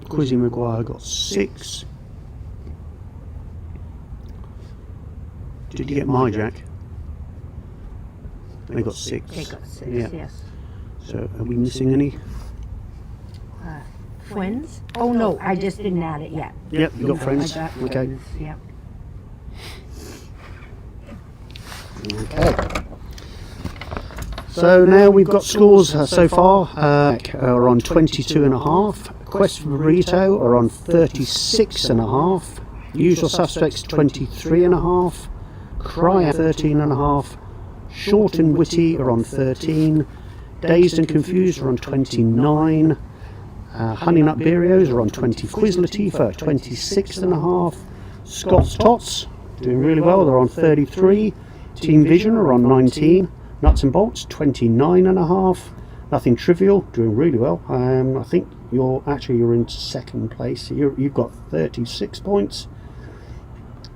Quizzy Maguire got 6. Did you get My Jack? They got 6. They got 6, Yeah. yes. So are we missing any? Twins? Oh no, I just didn't add it yet. Yep, you got Friends. I got Okay. Friends, yep. Okay. So now we've got scores so far. Are on 22.5. Quest for Burrito are on 36.5. Usual Suspects 23.5. Cry 13.5. Short and Witty are on 13. Dazed and Confused are on 29. Honey Nut Cheerios are on 20. Quiz Latifah 26.5. Scott's Tots doing really well. They're on 33. Team Vision are on 19. Nuts and Bolts 29.5. Nothing Trivial doing really well. I think you're in second place. You've got 36 points.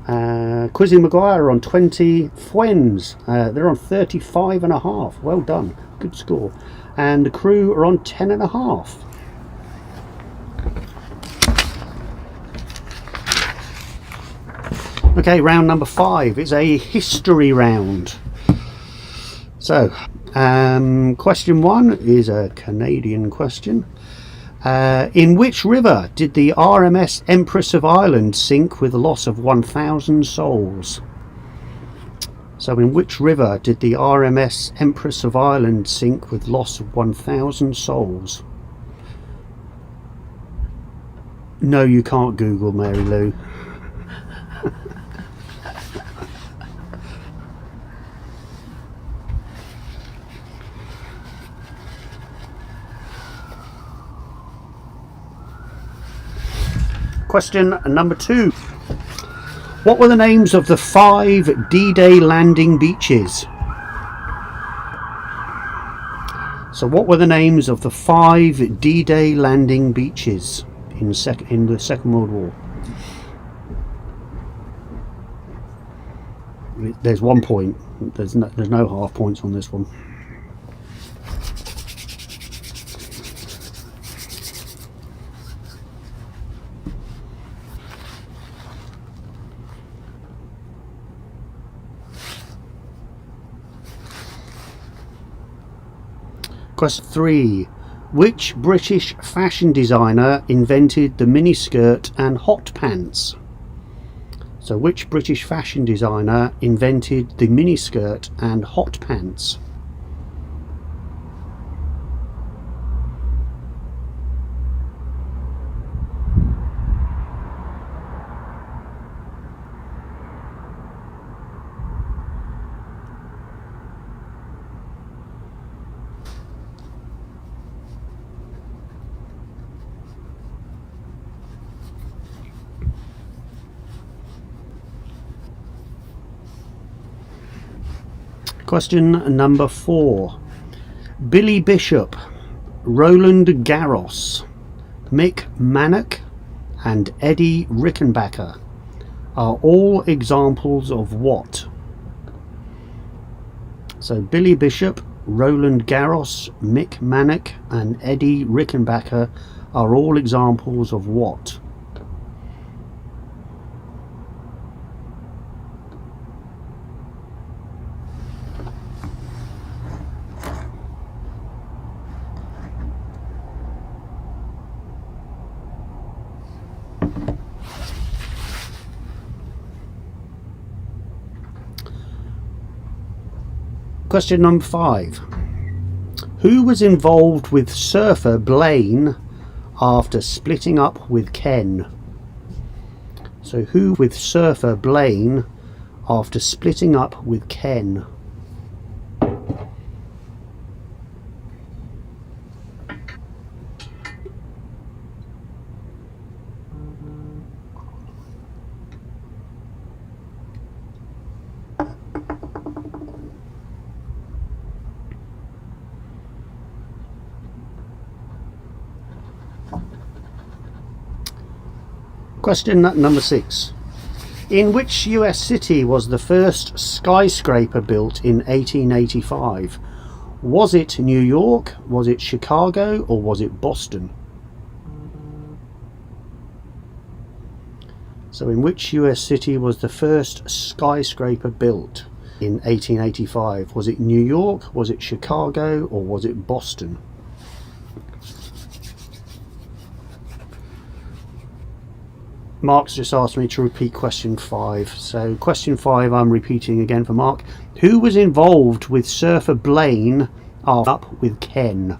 Quizzy Maguire on 20. Fuens, they're on 35.5. Well done, good score. And the crew are on 10.5. Okay, round number 5 is a history round. So, question 1 is a Canadian question. In which river did the RMS Empress of Ireland sink with a loss of 1,000 souls? So in which river did the RMS Empress of Ireland sink with loss of 1,000 souls? No, you can't Google, Mary Lou. Question number 2. What were the names of the 5 D-Day landing beaches? So what were the names of the 5 D-Day landing beaches in the Second World War? There's 1 point. There's no half points on this one. Question 3. Which British fashion designer invented the miniskirt and hot pants? So which British fashion designer invented the miniskirt and hot pants? Question number 4. Billy Bishop, Roland Garros, Mick Mannock and Eddie Rickenbacker are all examples of what? So Billy Bishop, Roland Garros, Mick Mannock and Eddie Rickenbacker are all examples of what? Question number 5. Who was involved with surfer Blaine after splitting up with Ken? So who with surfer Blaine after splitting up with Ken? Question number 6. In which US city was the first skyscraper built in 1885? Was it New York, was it Chicago, or was it Boston? So in which US city was the first skyscraper built in 1885? Was it New York, was it Chicago, or was it Boston? Mark's just asked me to repeat question 5. So question 5 I'm repeating again for Mark. Who was involved with surfer Blaine after up with Ken?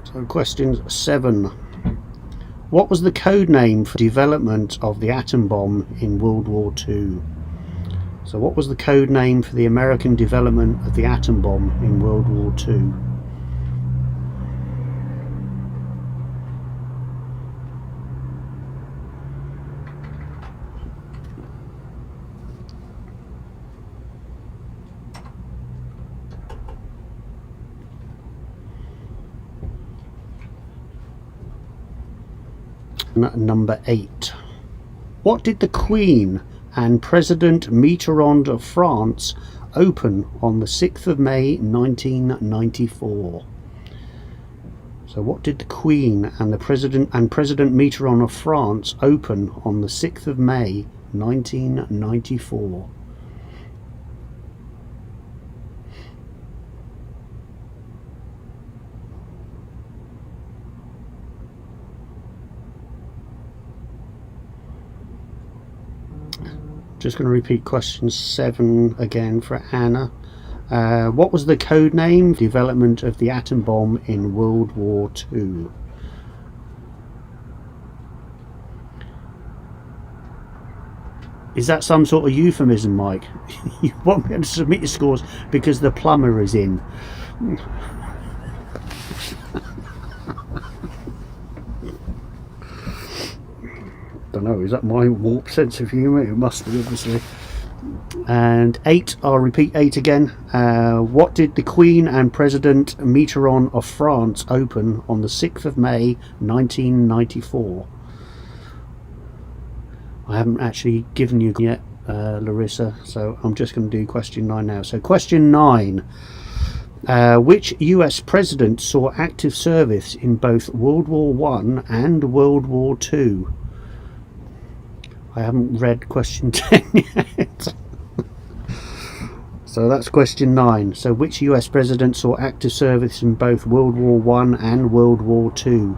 So question 7. What was the code name for development of the atom bomb in World War II? So what was the code name for the American development of the atom bomb in World War II? Number 8. What did the Queen and President Mitterrand of France open on the 6th of May 1994? So what did the Queen and President Mitterrand of France open on the 6th of May 1994? Just going to repeat question 7 again for Anna. What was the code name for development of the atom bomb in World War II? Is that some sort of euphemism, Mike? You won't be able to submit your scores because the plumber is in. Don't know, is that my warped sense of humour? It must be, obviously. And 8, I'll repeat 8 again. What did the Queen and President Mitterrand of France open on the 6th of May 1994? I haven't actually given you yet, Larissa, so I'm just going to do question 9 now. So question 9. Which US president saw active service in both World War I and World War II? I haven't read question 10 yet. So that's question 9. So which US president saw active service in both World War I and World War II?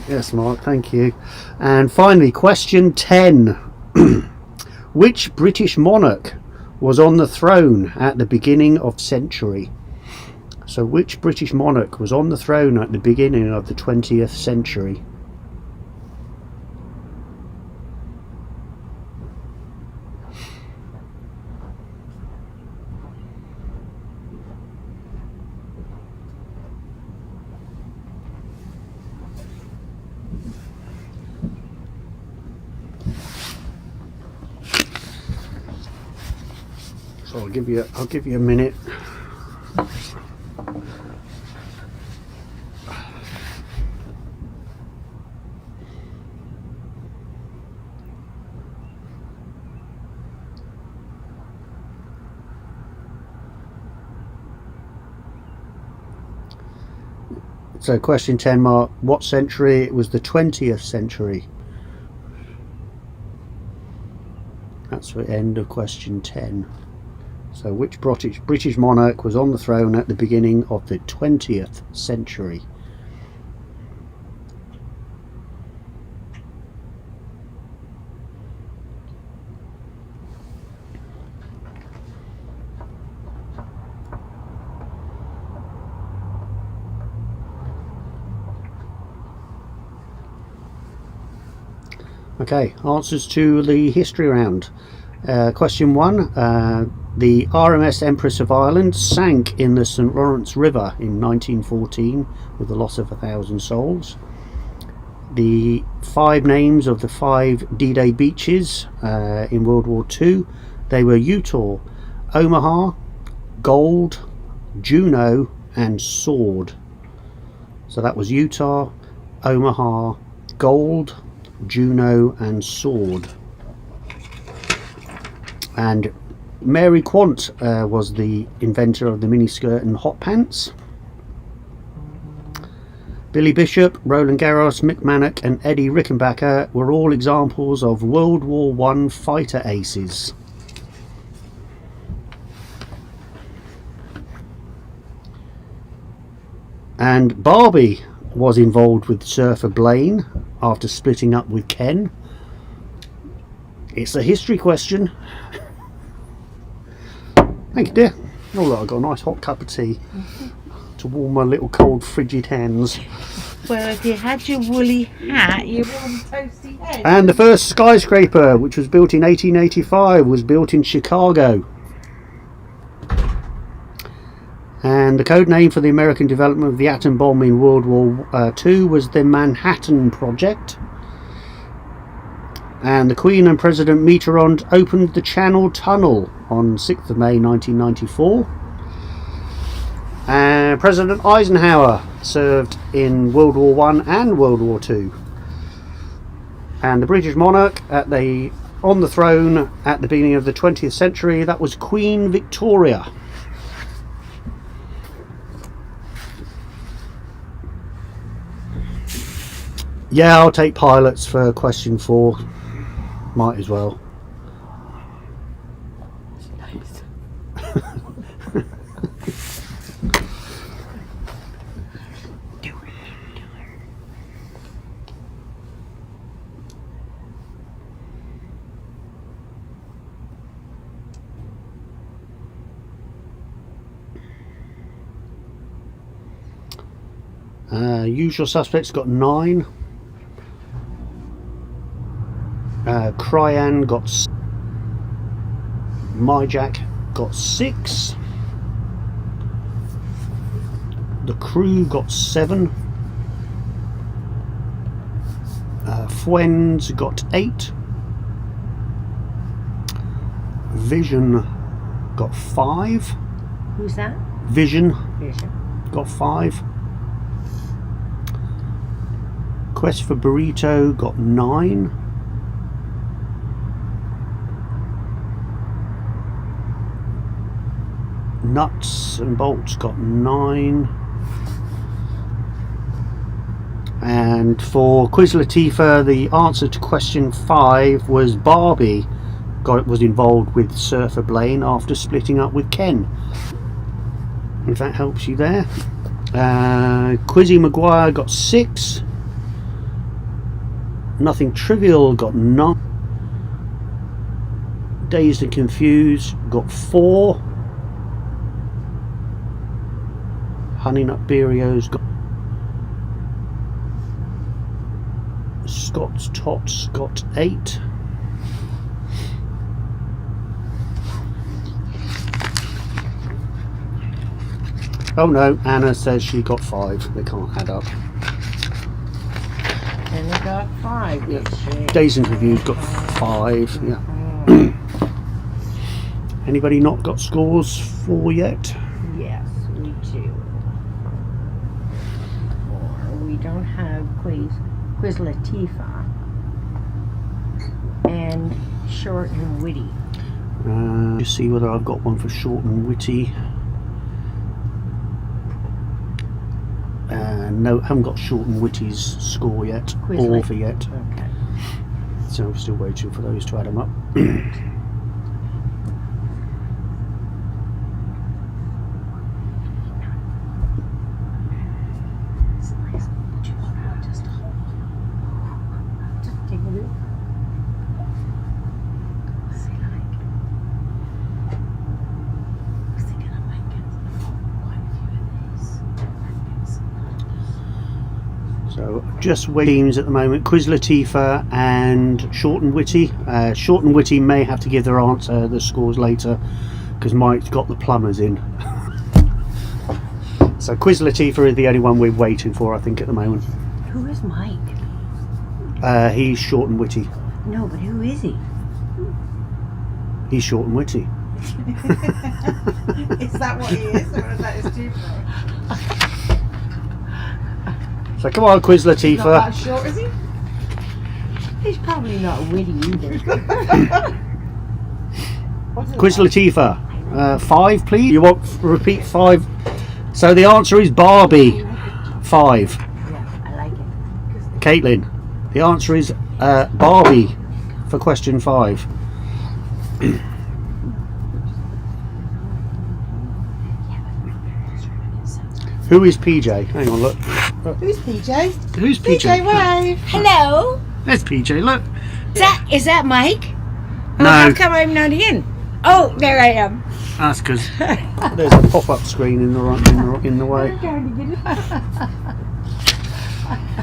Yes, Mark, thank you. And finally, question 10. Which British monarch was on the throne at the beginning of century? So which British monarch was on the throne at the beginning of the 20th century? So I'll give you a minute. So question 10, Mark, what century? It was the 20th century. That's the end of question 10. So which British monarch was on the throne at the beginning of the 20th century? Okay, answers to the history round. Question 1. The RMS Empress of Ireland sank in the St. Lawrence River in 1914 with the loss of 1,000 souls. The 5 names of the 5 D-Day beaches in World War II, they were Utah, Omaha, Gold, Juno and Sword. So that was Utah, Omaha, Gold, Juno and Sword. And Mary Quant was the inventor of the miniskirt and hot pants. Billy Bishop, Roland Garros, Mick Mannock and Eddie Rickenbacker were all examples of World War I fighter aces. And Barbie was involved with surfer Blaine after splitting up with Ken. It's a history question. Thank you, dear. Oh look, I've got a nice hot cup of tea to warm my little cold frigid hands. Well, if you had your woolly hat, you Toasty head. And the first skyscraper, which was built in 1885, was built in Chicago. And the code name for the American development of the atom bomb in World War II was the Manhattan Project. And the Queen and President Mitterrand opened the Channel Tunnel on 6th of May 1994. And President Eisenhower served in World War I and World War II. And the British monarch on the throne at the beginning of the 20th century, that was Queen Victoria. Yeah, I'll take pilots for question 4. Might as well. Usual suspects got 9. Cryan got Myjak got 6. The crew got 7. Fuens got 8. Vision got 5. Who's that? Vision Vision. got 5. Quest for Burrito got 9. Nuts and Bolts got 9. And for Quiz Latifah, the answer to question 5 was Barbie was involved with Surfer Blaine after splitting up with Ken. If that helps you there. Quizzy Maguire got 6. Nothing Trivial got 9. Dazed and Confused got 4. Honey Nut Beerios got. Scott's Tots got 8. Oh no, Anna says she got 5. They can't add up. And I got 5 this year. Dazed and Confused got 5. Yeah. Anybody not got scores 4 yet? Yes, we do. 4. We don't have Quiz Latifah and Short and Witty. Just see whether I've got one for Short and Witty. No, haven't got Short and Witty's score yet, or for yet. Okay. So I'm still waiting for those to add them up. Take a look. So just waiting at the moment. Quiz Latifah and Short and Witty. Short and Witty may have to give their answer, the scores later, because Mike's got the plumbers in. So Quiz Latifah is the only one we're waiting for, I think, at the moment. Who is Mike? He's Short and Witty. No, but who is he? He's Short and Witty. Is that what he is, or is that his duplicate? So come on, Quiz Not that Latifah. short, is he? He's probably not witty either. What's it Quiz like? Latifah. 5, please. You want repeat 5? So the answer is Barbie. 5. Yeah, I like it. Caitlin. The answer is Barbie for question 5. Who is PJ? Hang on, look. Who's PJ? Who's PJ? Wave. Hello. There's PJ, look. Is that Mike? Oh, No. how come I'm not in? Oh, there I am. That's because there's a pop-up screen in the way.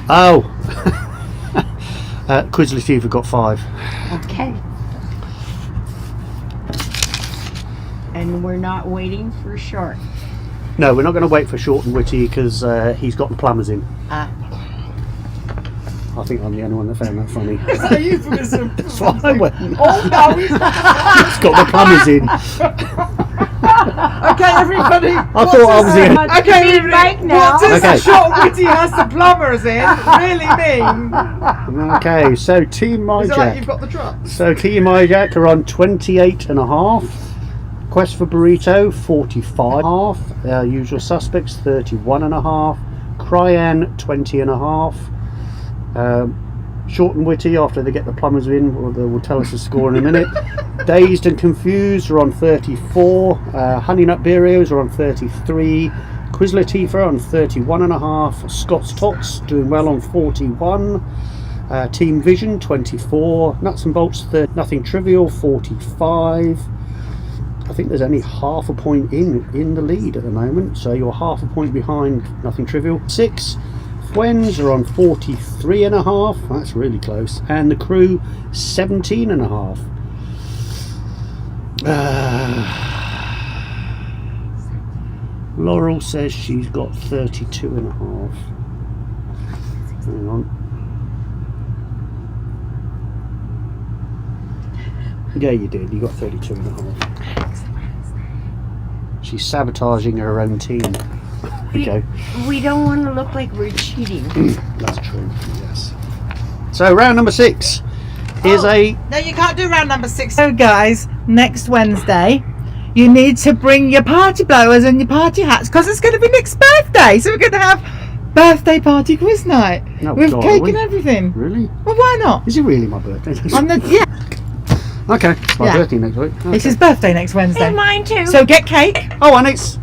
Oh. Quizlettiva got 5. Okay. And we're not waiting for short. No, we're not going to wait for Short and Witty because he's got the plumbers in. Ah. I think I'm the only one that found that funny. Is that a euphemism? That's why I went. Oh no, he's He's got the plumbers in. okay, everybody. I thought I was the only. Okay, Be everybody. right now. What does Okay. Short Witty has the plumbers in really mean? Okay, so Team Is it like you've Myjack. got the truck? So Team Myjack are on 28.5. Quest for Burrito 45.5. Usual Suspects 31.5. Cryan 20.5. Short and Witty, after they get the plumbers in, will tell us the score in a minute. Dazed and Confused are on 34. Honey Nut Beerios are on 33. Quizlettiva on 31.5. Scott's Tots doing well on 41. Team Vision 24. Nuts and Bolts 30. Nothing Trivial 45. I think there's only half a point in the lead at the moment, so you're half a point behind Nothing Trivial. 6. Fwens are on 43.5. That's really close. And the crew 17.5. Laurel says she's got 32.5. Hang on. Yeah, you did. You got 32.5. She's sabotaging her own team. Okay. We don't want to look like we're cheating. That's true, yes. So round number 6 is a... No, you can't do round number 6. So guys, next Wednesday, you need to bring your party blowers and your party hats because it's going to be Nick's birthday. So we're going to have birthday party quiz night Oh, with God, cake are and we? everything. Really? Well, why not? Is it really my birthday? On the Okay, it's my Yeah. birthday next week. It's Okay. his birthday next Wednesday. And mine too. So get cake Oh, and it's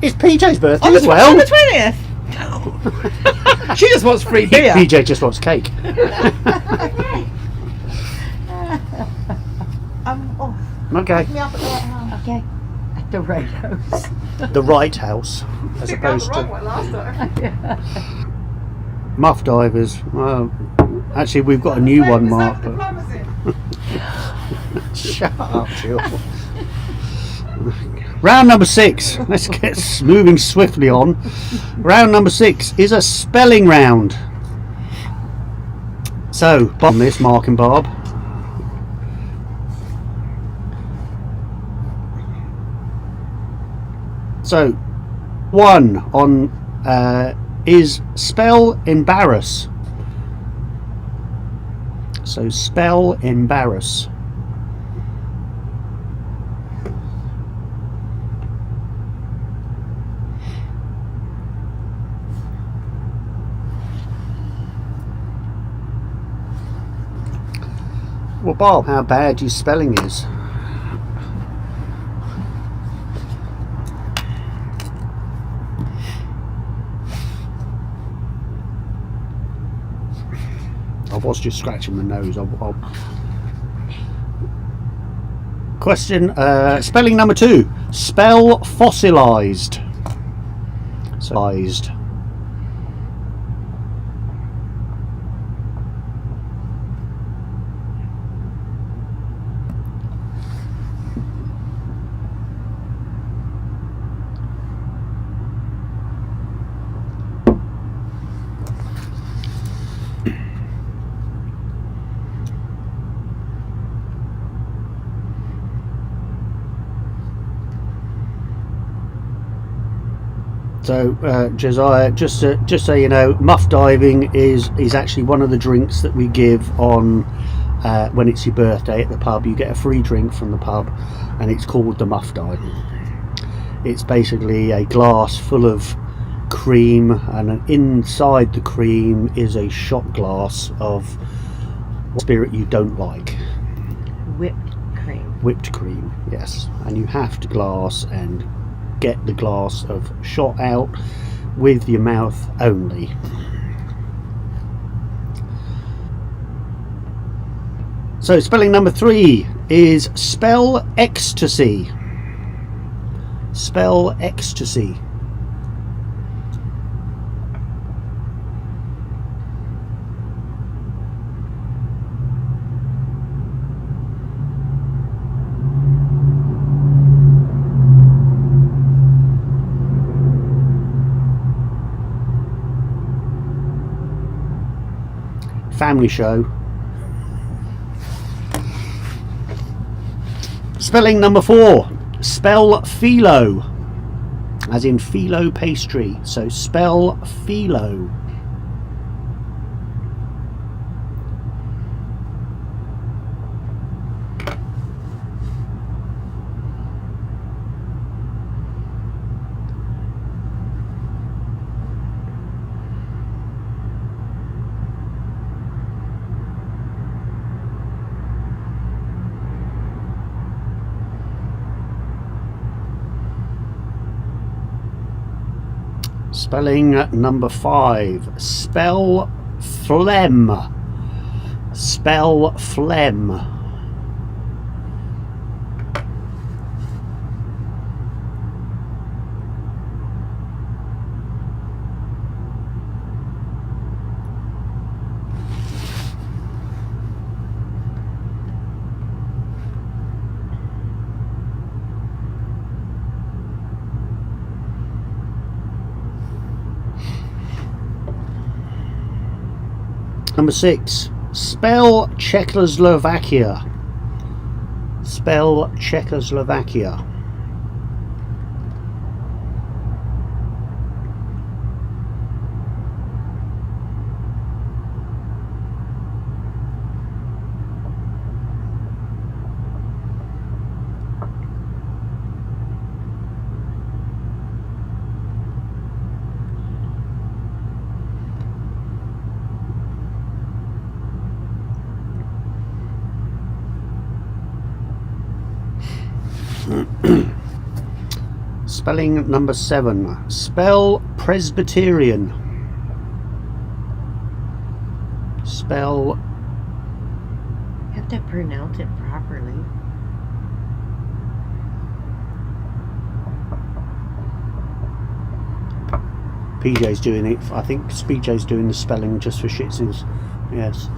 PJ's birthday on the, as well. on the 20th. She just wants free beer. PJ just wants cake. Okay. Me up at the right hand. Okay. At the right house. The right house, as opposed to one last time. Muff Divers. Well, actually, we've got a new one, Mark. But shut up, Jill. Round number 6. Let's get moving swiftly on. Round number 6 is a spelling round. So, on this, Mark and Barb. So, 1 on is spell embarrass. So, spell embarrass. Well, Bob, how bad your spelling is. I was just scratching my nose. Question, spelling number 2. Spell fossilized. Sized. So, Josiah, just so you know, muff diving is actually one of the drinks that we give on when it's your birthday at the pub. You get a free drink from the pub, and it's called the muff dive. It's basically a glass full of cream, and inside the cream is a shot glass of spirit you don't like. Whipped cream. Whipped cream, yes. And you have to glass and get the glass of shot out with your mouth only. So spelling number 3 is spell ecstasy. Spell ecstasy. family show. Spelling number 4. Spell phyllo, as in phyllo pastry. So spell phyllo. Spelling number 5. Spell phlegm. Spell phlegm. Number 6. Spell Czechoslovakia. Spell Czechoslovakia. Spelling number 7. Spell Presbyterian. Spell. You have to pronounce it properly. PJ's doing it. I think PJ's doing the spelling just for shits and yes.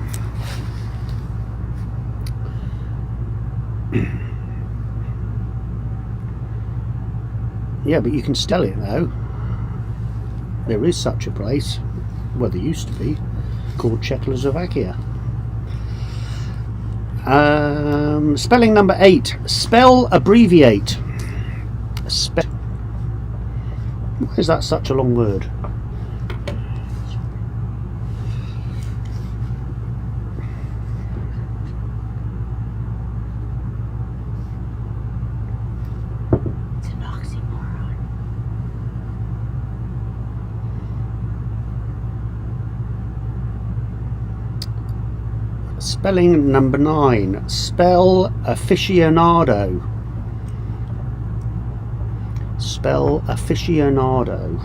Yeah, but you can spell it though. There is such a place. Well, there used to be, called Czechoslovakia. Spelling number 8. Spell abbreviate. Why is that such a long word? It's an oxymoron. Spelling number 9. Spell aficionado. Spell aficionado.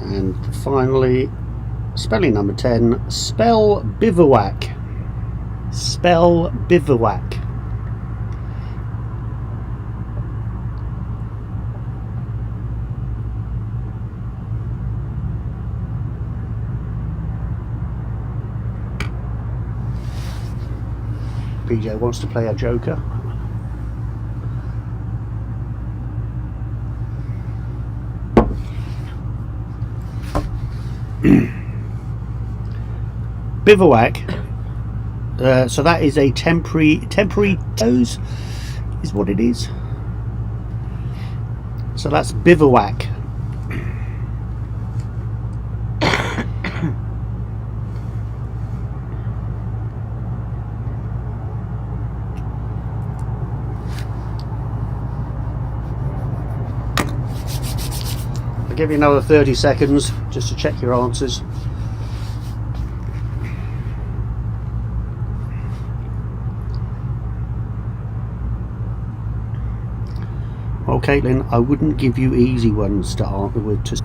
And finally, spelling number 10. Spell bivouac. Spell bivouac. PJ wants to play a joker. Bivouac. So that is a temporary toes is what it is. So that's bivouac. I'll give you another 30 seconds just to check your answers. Well, Caitlin, I wouldn't give you easy ones to answer with.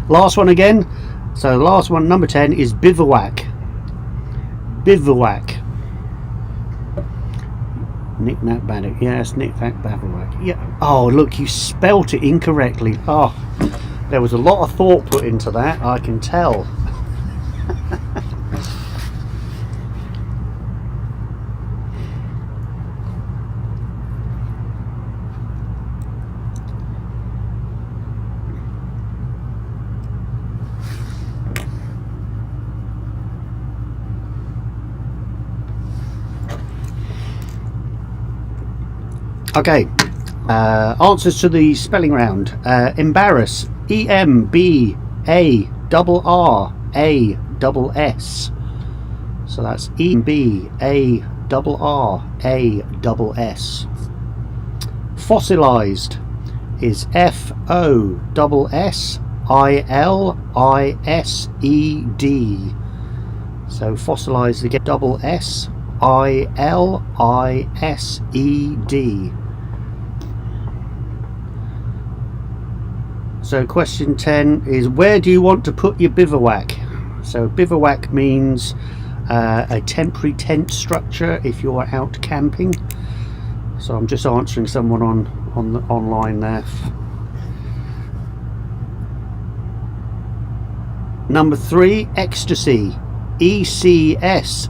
Last one again. So the last one, number 10, is bivouac. Bivouac. Nick Nat Bannock. Yes, Nick Nat Bivouac. Yeah. Oh, look, you spelt it incorrectly. Oh, there was a lot of thought put into that, I can tell. Okay. Answers to the spelling round. Embarrass. EMBARRASS. So that's EMBARRASS. Fossilized is FOSSILISED. So fossilized again, SSILISED. So question 10 is, where do you want to put your bivouac? So bivouac means a temporary tent structure if you're out camping. So I'm just answering someone on the online there. Number 3, ecstasy. ECSTASY.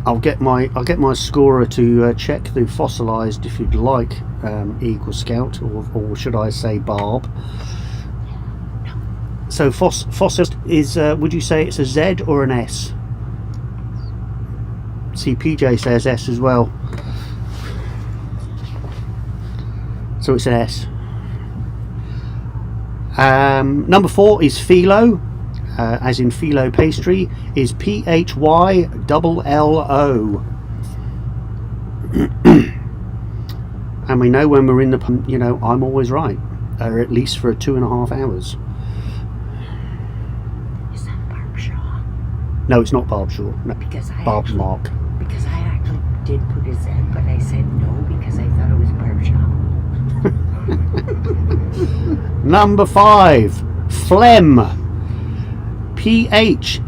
I'll get my scorer to check the fossilized if you'd like, Eagle Scout, or should I say Barb. So fossil is, would you say it's a Z or an S? See, PJ says S as well. So it's an S. Number 4 is phyllo, as in phyllo pastry, is PHYLLO. And we know when we're in the, you know, I'm always right, or at least for 2.5 hours. Is that Barb Shaw? No, it's not Barb Shaw. No, Because I Barb actually, Mark. Because I actually did put a Z, but I said no because I thought it was Barb Shaw. Number 5, phlegm. PHLEGM.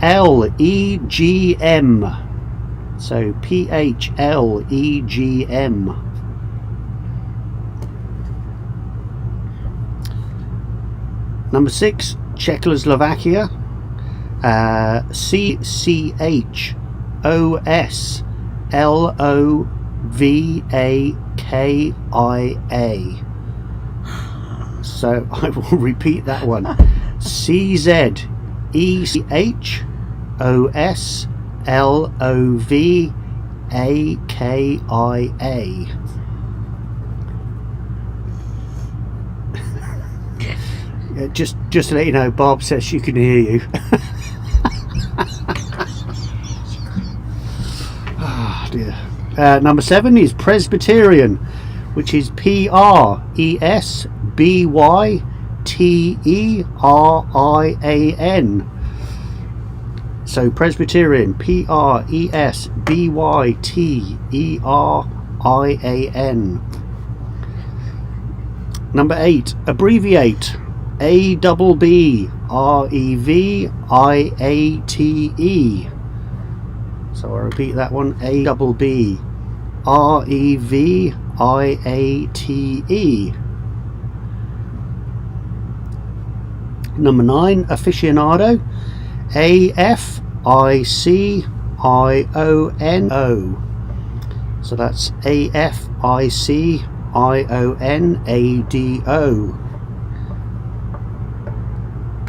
So PHLEGM. Number 6, Czechoslovakia. CCHOSLOVAKIA. So I will repeat that one. CZECHOSLOVAKIA. Just to let you know, Barb says she can hear you. Oh dear. Number 7 is Presbyterian, which is PRESBYTERIAN. So Presbyterian, PRESBYTERIAN. Number 8, abbreviate. ABBREVIATE. So I repeat that one, ABBREVIATE. Number 9, aficionado. AFICIONO. So that's AFICIONADO.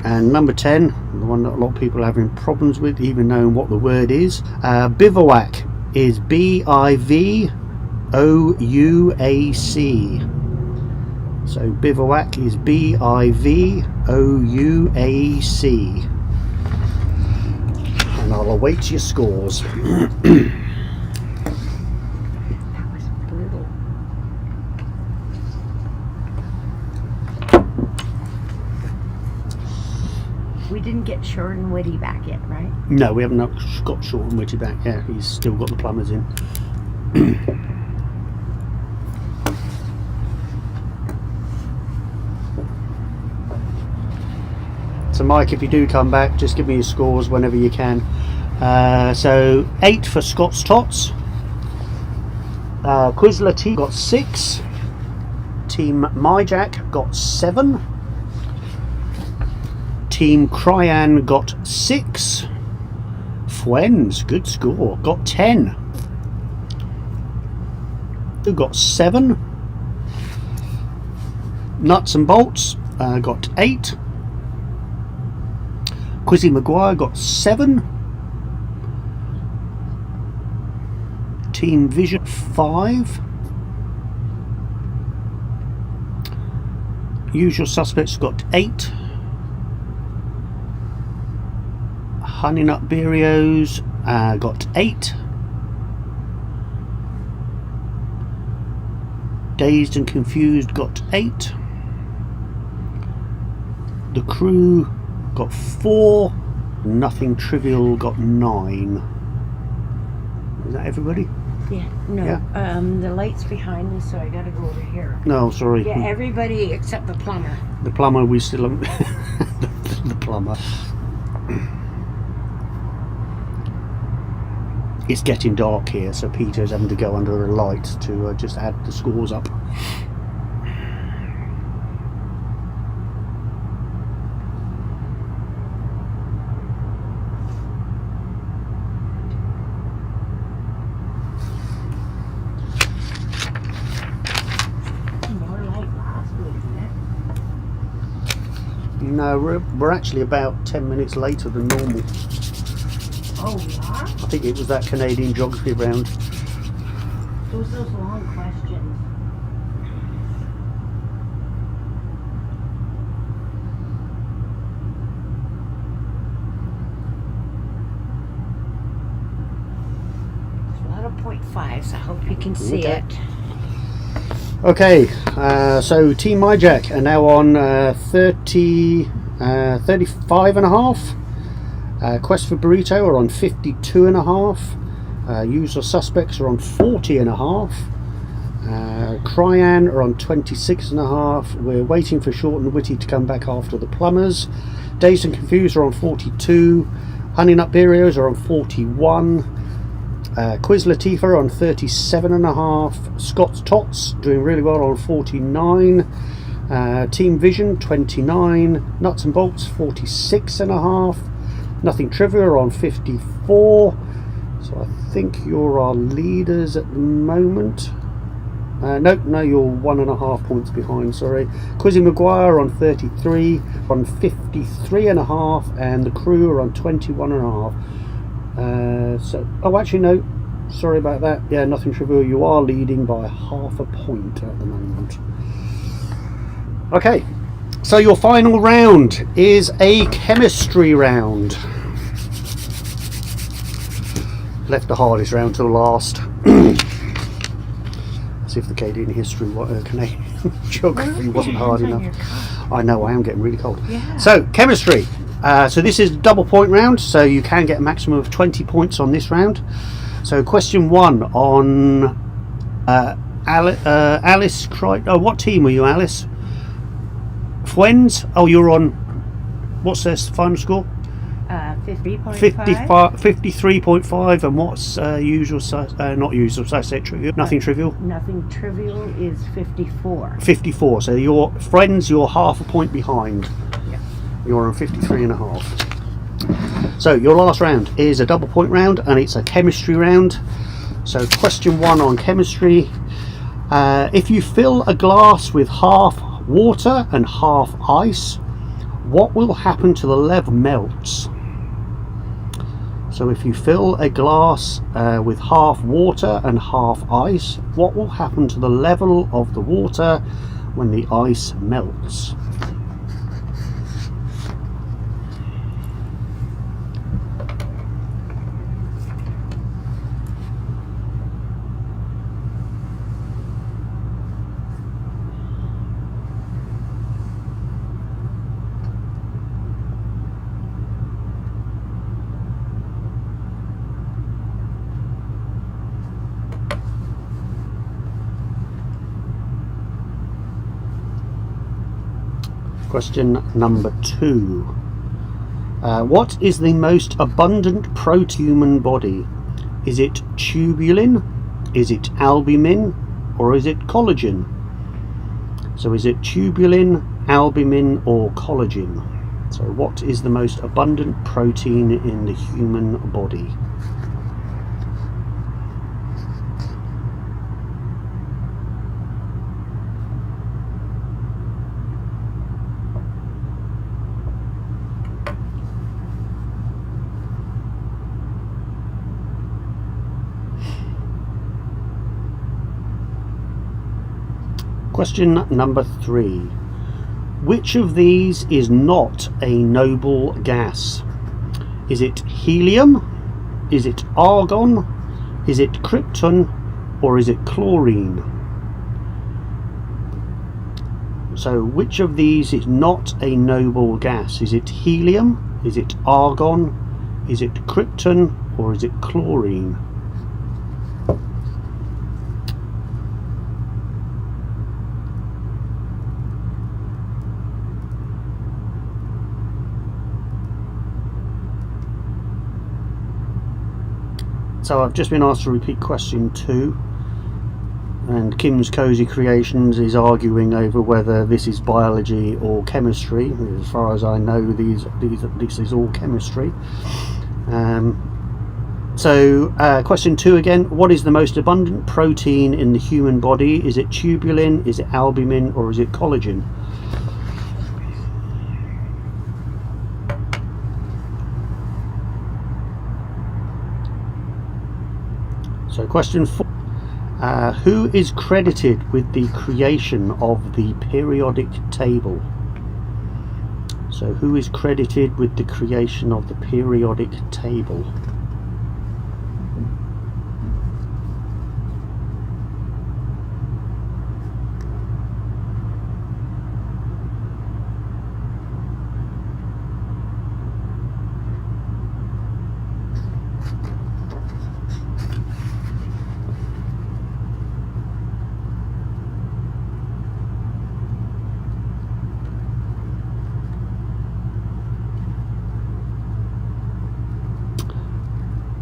And number 10, the one that a lot of people are having problems with, even knowing what the word is, bivouac is BIVOUAC. So bivouac is BIVOUAC. And I'll await your scores. That was brutal. We didn't get Short and Witty back yet, right? No, we haven't got Short and Witty back yet. He's still got the plumbers in. So Mike, if you do come back, just give me your scores whenever you can. So 8 for Scott's Tots. Quizler T got 6. Team MyJack got 7. Team Cryan got 6. Fuens, good score, got 10. Who got 7? Nuts and Bolts got 8. Quizzy Maguire got 7. Team Vision 5. Usual Suspects got 8. Honey Nut Beerios got 8. Dazed and Confused got 8. The Crew got 4. Nothing Trivial got 9. Is that everybody? Yeah, no. Yeah. The light's behind me, so I gotta go over here. No, sorry. Yeah, everybody except the plumber. The plumber, we still haven't. the plumber. It's getting dark here, so Peter's having to go under a light to just add the scores up. More light last week, isn't it? No, we're actually about 10 minutes later than normal. Oh, we are? I think it was that Canadian geography round. Those long questions. There's a lot of .5s. I hope you can see Okay. it. Okay, so Team MyJack are now on 35 and a half. Quest for Burrito are on 52 and a half. Usual Suspects are on 40 and a half. Cryan are on 26 and a half. We're waiting for Short and Witty to come back after the Plumbers. Dazed and Confused are on 42. Honey Nut Beerios are on 41. Quiz Latifah on 37 and a half. Scott's Tots doing really well on 49. Team Vision 29. Nuts and Bolts 46 and a half. Nothing Trivia on 54. So I think you're our leaders at the moment. No, you're 1.5 points behind, sorry. Quizzy Maguire on 33, on 53 and a half, and the Crew are on 21 and a half. Actually no, sorry about that. Yeah, Nothing Trivial, you are leading by 0.5 point at the moment. Okay, so your final round is a chemistry round. Left the hardest round till last. See if the Canadian history, Canadian geography wasn't hard enough. I know, I am getting really cold. Yeah. So, chemistry. So this is a double point round, so you can get a maximum of 20 points on this round. So question 1 on Alice Crichton. Oh, what team were you, Alice? Fuens? Oh, you're on, what's their final score? 53.5. 53.5, and what's usual, not usual, trivial, nothing trivial? Nothing Trivial is 54. 54, so your friends, you're 0.5 point behind. Yeah. You're on 53 and a half. So your last round is a double point round, and it's a chemistry round. So question 1 on chemistry. If you fill a glass with half water and half ice, what will happen to the level melts? So if you fill a glass with half water and half ice, what will happen to the level of the water when the ice melts? Question number 2. What is the most abundant protein in the human body? Is it tubulin? Is it albumin? Or is it collagen? So is it tubulin, albumin, or collagen? So what is the most abundant protein in the human body? Question number 3. Which of these is not a noble gas? Is it helium? Is it argon? Is it krypton? Or is it chlorine? So which of these is not a noble gas? Is it helium? Is it argon? Is it krypton? Or is it chlorine? So I've just been asked to repeat question 2, and Kim's Cozy Creations is arguing over whether this is biology or chemistry. As far as I know, this is all chemistry. Question 2 again. What is the most abundant protein in the human body? Is it tubulin? Is it albumin? Or is it collagen? So question 4, who is credited with the creation of the periodic table? So who is credited with the creation of the periodic table?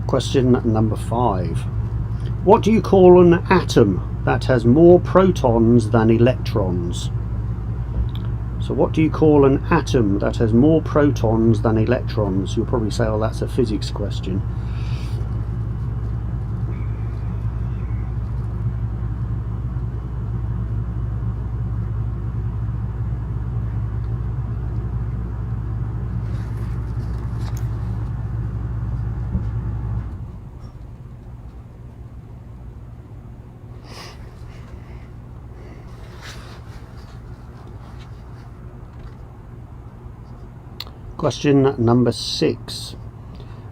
Question number 5. What do you call an atom that has more protons than electrons? So what do you call an atom that has more protons than electrons? You'll probably say, oh, that's a physics question. Question number 6.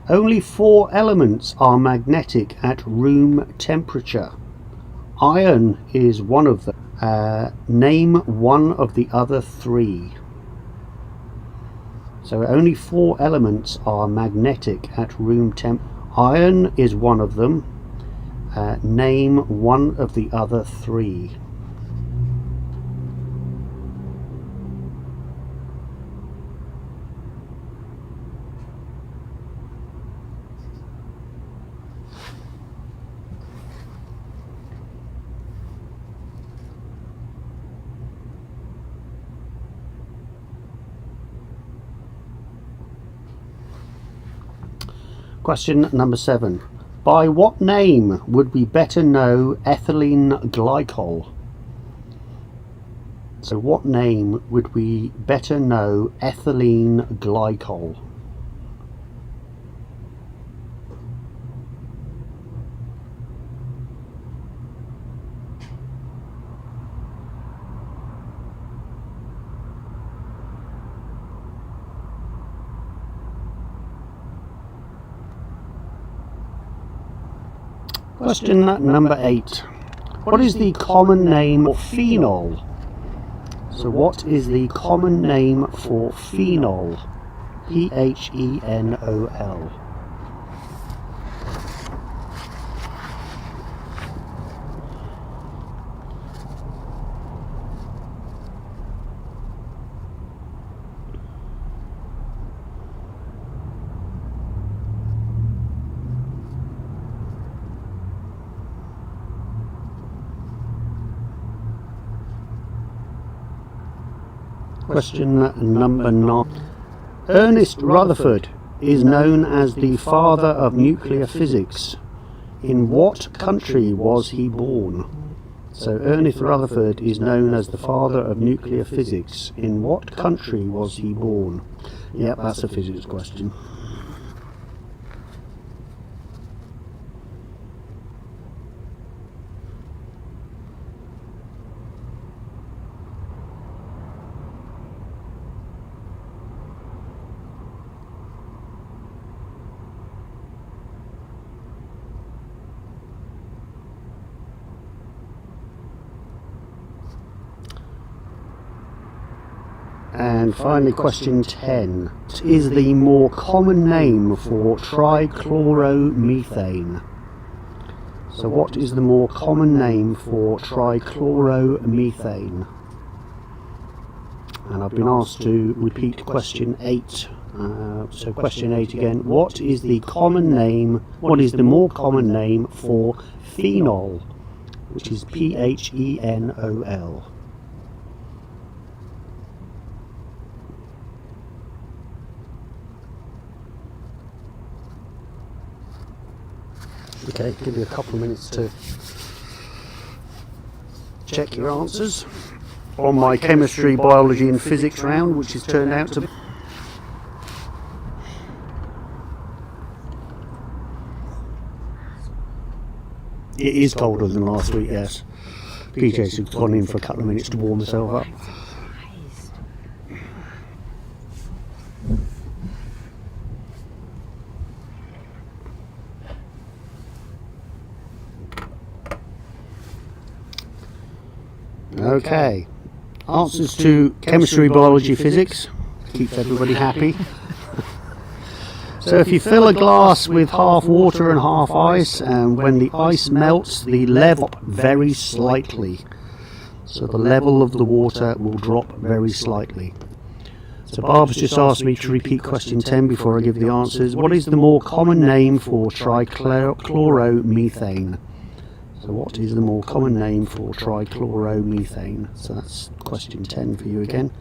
Only 4 elements are magnetic at room temperature. Iron is one of them. Name one of the other 3. So only 4 elements are magnetic at room temp. Iron is one of them. Name one of the other 3. Question number 7. By what name would we better know ethylene glycol? So what name would we better know ethylene glycol? Question number 8. What is the common name for phenol? So what is the common name for phenol? Phenol. Question number 9. Ernest Rutherford is known as the father of nuclear physics. In what country was he born? So Ernest Rutherford is known as the father of nuclear physics. In what country was he born? Yep, that's a physics question. And finally, question 10. What is the more common name for trichloromethane? So what is the more common name for trichloromethane? And I've been asked to repeat question 8. So question 8 again. What is the more common name for phenol? Which is PHENOL. Okay, give you a couple of minutes to check your answers on my chemistry, biology and physics round, which has turned out to be. It is colder than last week, yes. PJ's gone in for a couple of minutes to warm himself up. Okay, answers to chemistry, biology, physics. Keeps everybody happy. So if you fill a glass with half water and half ice, and when the ice melts, the level very slightly. So the level of the water will drop very slightly. So Barb's just asked me to repeat question 10 before I give the answers. What is the more common name for trichloromethane? So what is the more common name for trichloromethane? So that's question 10 for you again.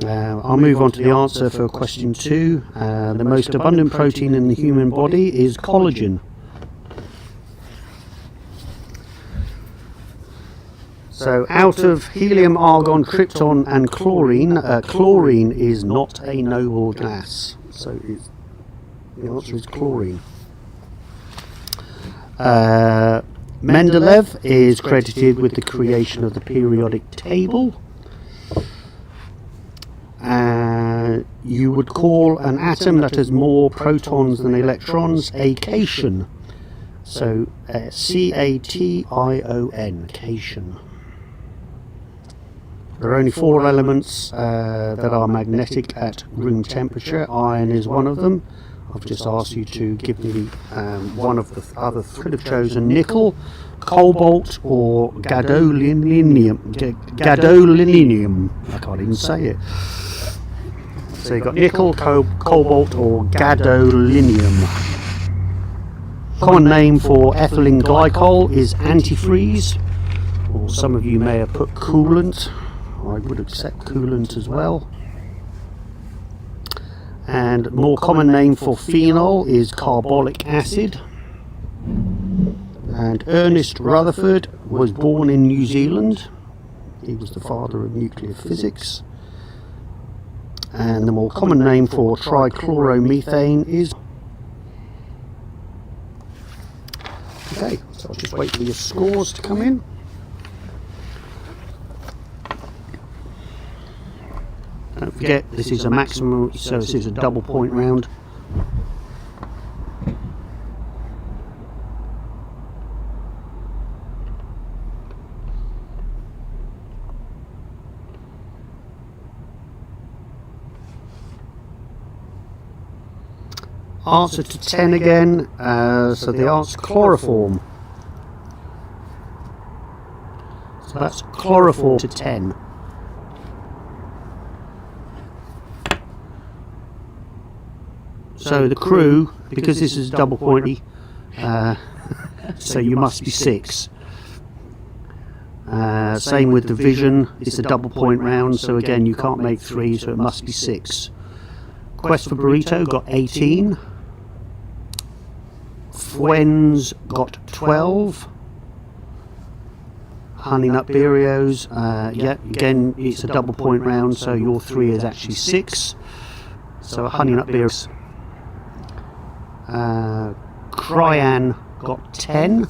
I'll move on to the answer for question 2. The most abundant protein in the human body is collagen. So out of helium, argon, krypton and chlorine, chlorine is not a noble gas. So the answer is chlorine. Mendeleev is credited with the creation of the periodic table. You would call an atom that has more protons than electrons a cation. So C-A-T-I-O-N, cation. There are only 4 elements that are magnetic at room temperature. Iron is one of them. I've just asked you to give me one of the other 3. Could have chosen nickel, cobalt or gadolinium. Gadolinium. I can't even say it. So you've got nickel, cobalt or gadolinium. Common name for ethylene glycol is antifreeze, or some of you may have put coolant. I would accept coolant as well. And more common name for phenol is carbolic acid. And Ernest Rutherford was born in New Zealand. He was the father of nuclear physics. And the more common name for trichloromethane is... Okay, so I'll just wait for your scores to come in. Don't forget, this is a maximum, so this is a double point round. Answer to 10 again, so the answer chloroform. So that's chloroform to 10. So the crew, because this is double pointy, so you must be 6. Same with the vision, it's a double point round, so again you can't make 3, so it must be 6. Quest for Burrito got 18. Fwens got 12. Honey Nut Beerios, yeah, again it's a double point round, so your 3 is actually 6. So Honey Nut Beerios. Cryan got 10.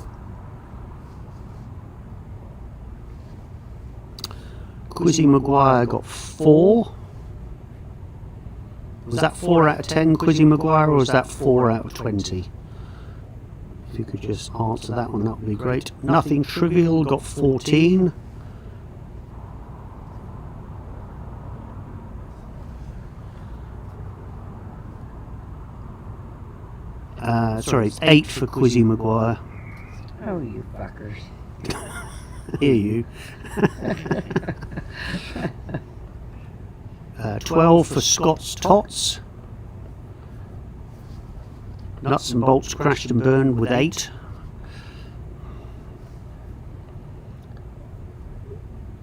Quizzy Maguire got 4. Was that 4 out of 10, Quizzy Maguire, or was that 4 out of 20? If you could just answer that one, that would be great. Nothing Trivial got 14. Sorry, it's 8 for Quizzy Maguire. Oh, you fuckers. Hear you. 12 for Scott's Tots. Nuts and Bolts crashed and burned with 8.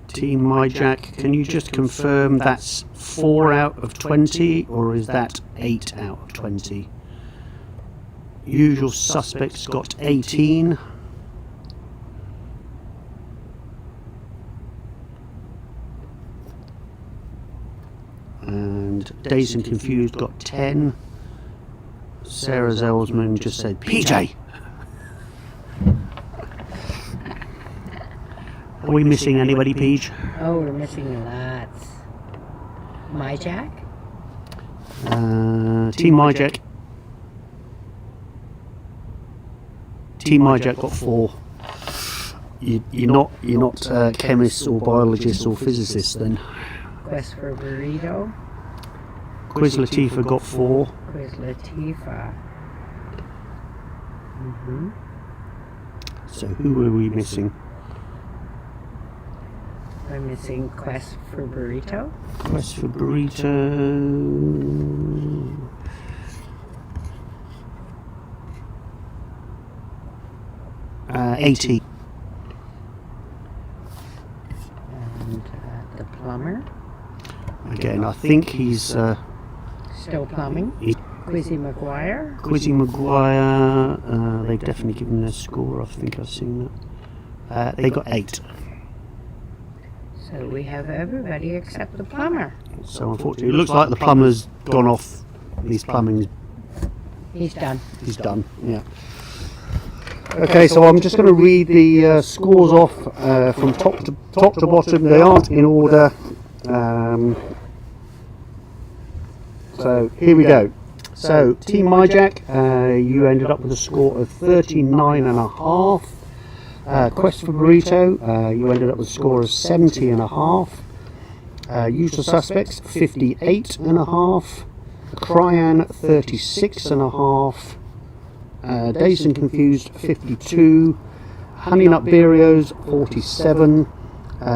Team MyJack, can you just confirm that's 4 out of 20 or is that 8 out of 20? Usual Suspects got 18. And Dazed and Confused got 10. Sarah Zelsman just said, PJ! Are we missing anybody, Peach? Oh, we're missing lots. My Jack? Team MyJack. Team MyJack got 4. You're not chemists or biologists or physicists then. Quest for Burrito. Quiz Latifah got 4. Quiz Latifah. So who are we missing? I'm missing Quest for Burrito. Quest for Burrito. 80. And the plumber. Again, I think he's Still plumbing. Quizzy McGuire. Quizzy Maguire. They've definitely given their score. I think I've seen that. They got 8. So we have everybody except the plumber. So unfortunately, it looks like the plumber's gone off. His plumbing's He's done. he's done. Yeah. Okay, so I'm just going to read the scores off from top to bottom. They aren't in order. So here we go. So Team MyJack, you ended up with a score of 39.5. Quest for Burrito, you ended up with a score of 70.5. Usual Suspects, 58.5. Cryan, 36.5. Dazed and Confused, 52. Honey Nut Beerios, 47.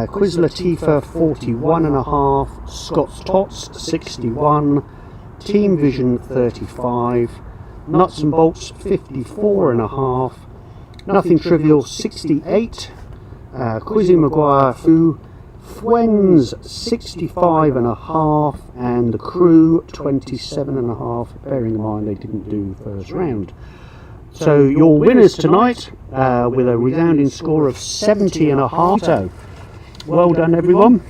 Quiz Latifah, 41.5. Scott's Tots, 61. Team Vision, 35. Nuts and Bolts, 54.5. Nothing Trivial, 68. Quizzy Maguire, Fwens, 65.5. And the Crew, 27.5. Bearing in mind they didn't do the first round. So your winners tonight with a resounding score of 70.5. So well done, everyone.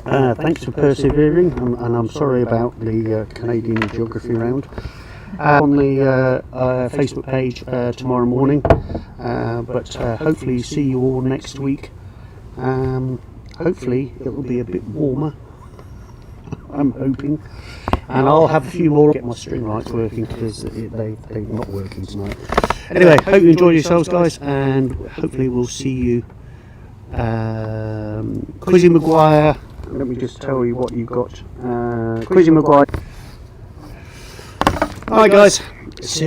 Thanks for persevering, and I'm sorry about the Canadian geography round. On the Facebook page tomorrow morning, but hopefully see you all next week. Hopefully it will be a bit warmer, I'm hoping, and I'll have a few more, get my string lights working because they're not working tonight. Anyway, hope you enjoyed yourselves, guys, and hopefully we'll see you. Quizzy Maguire, let me just tell you what you got. Quizzy Maguire. Alright guys, see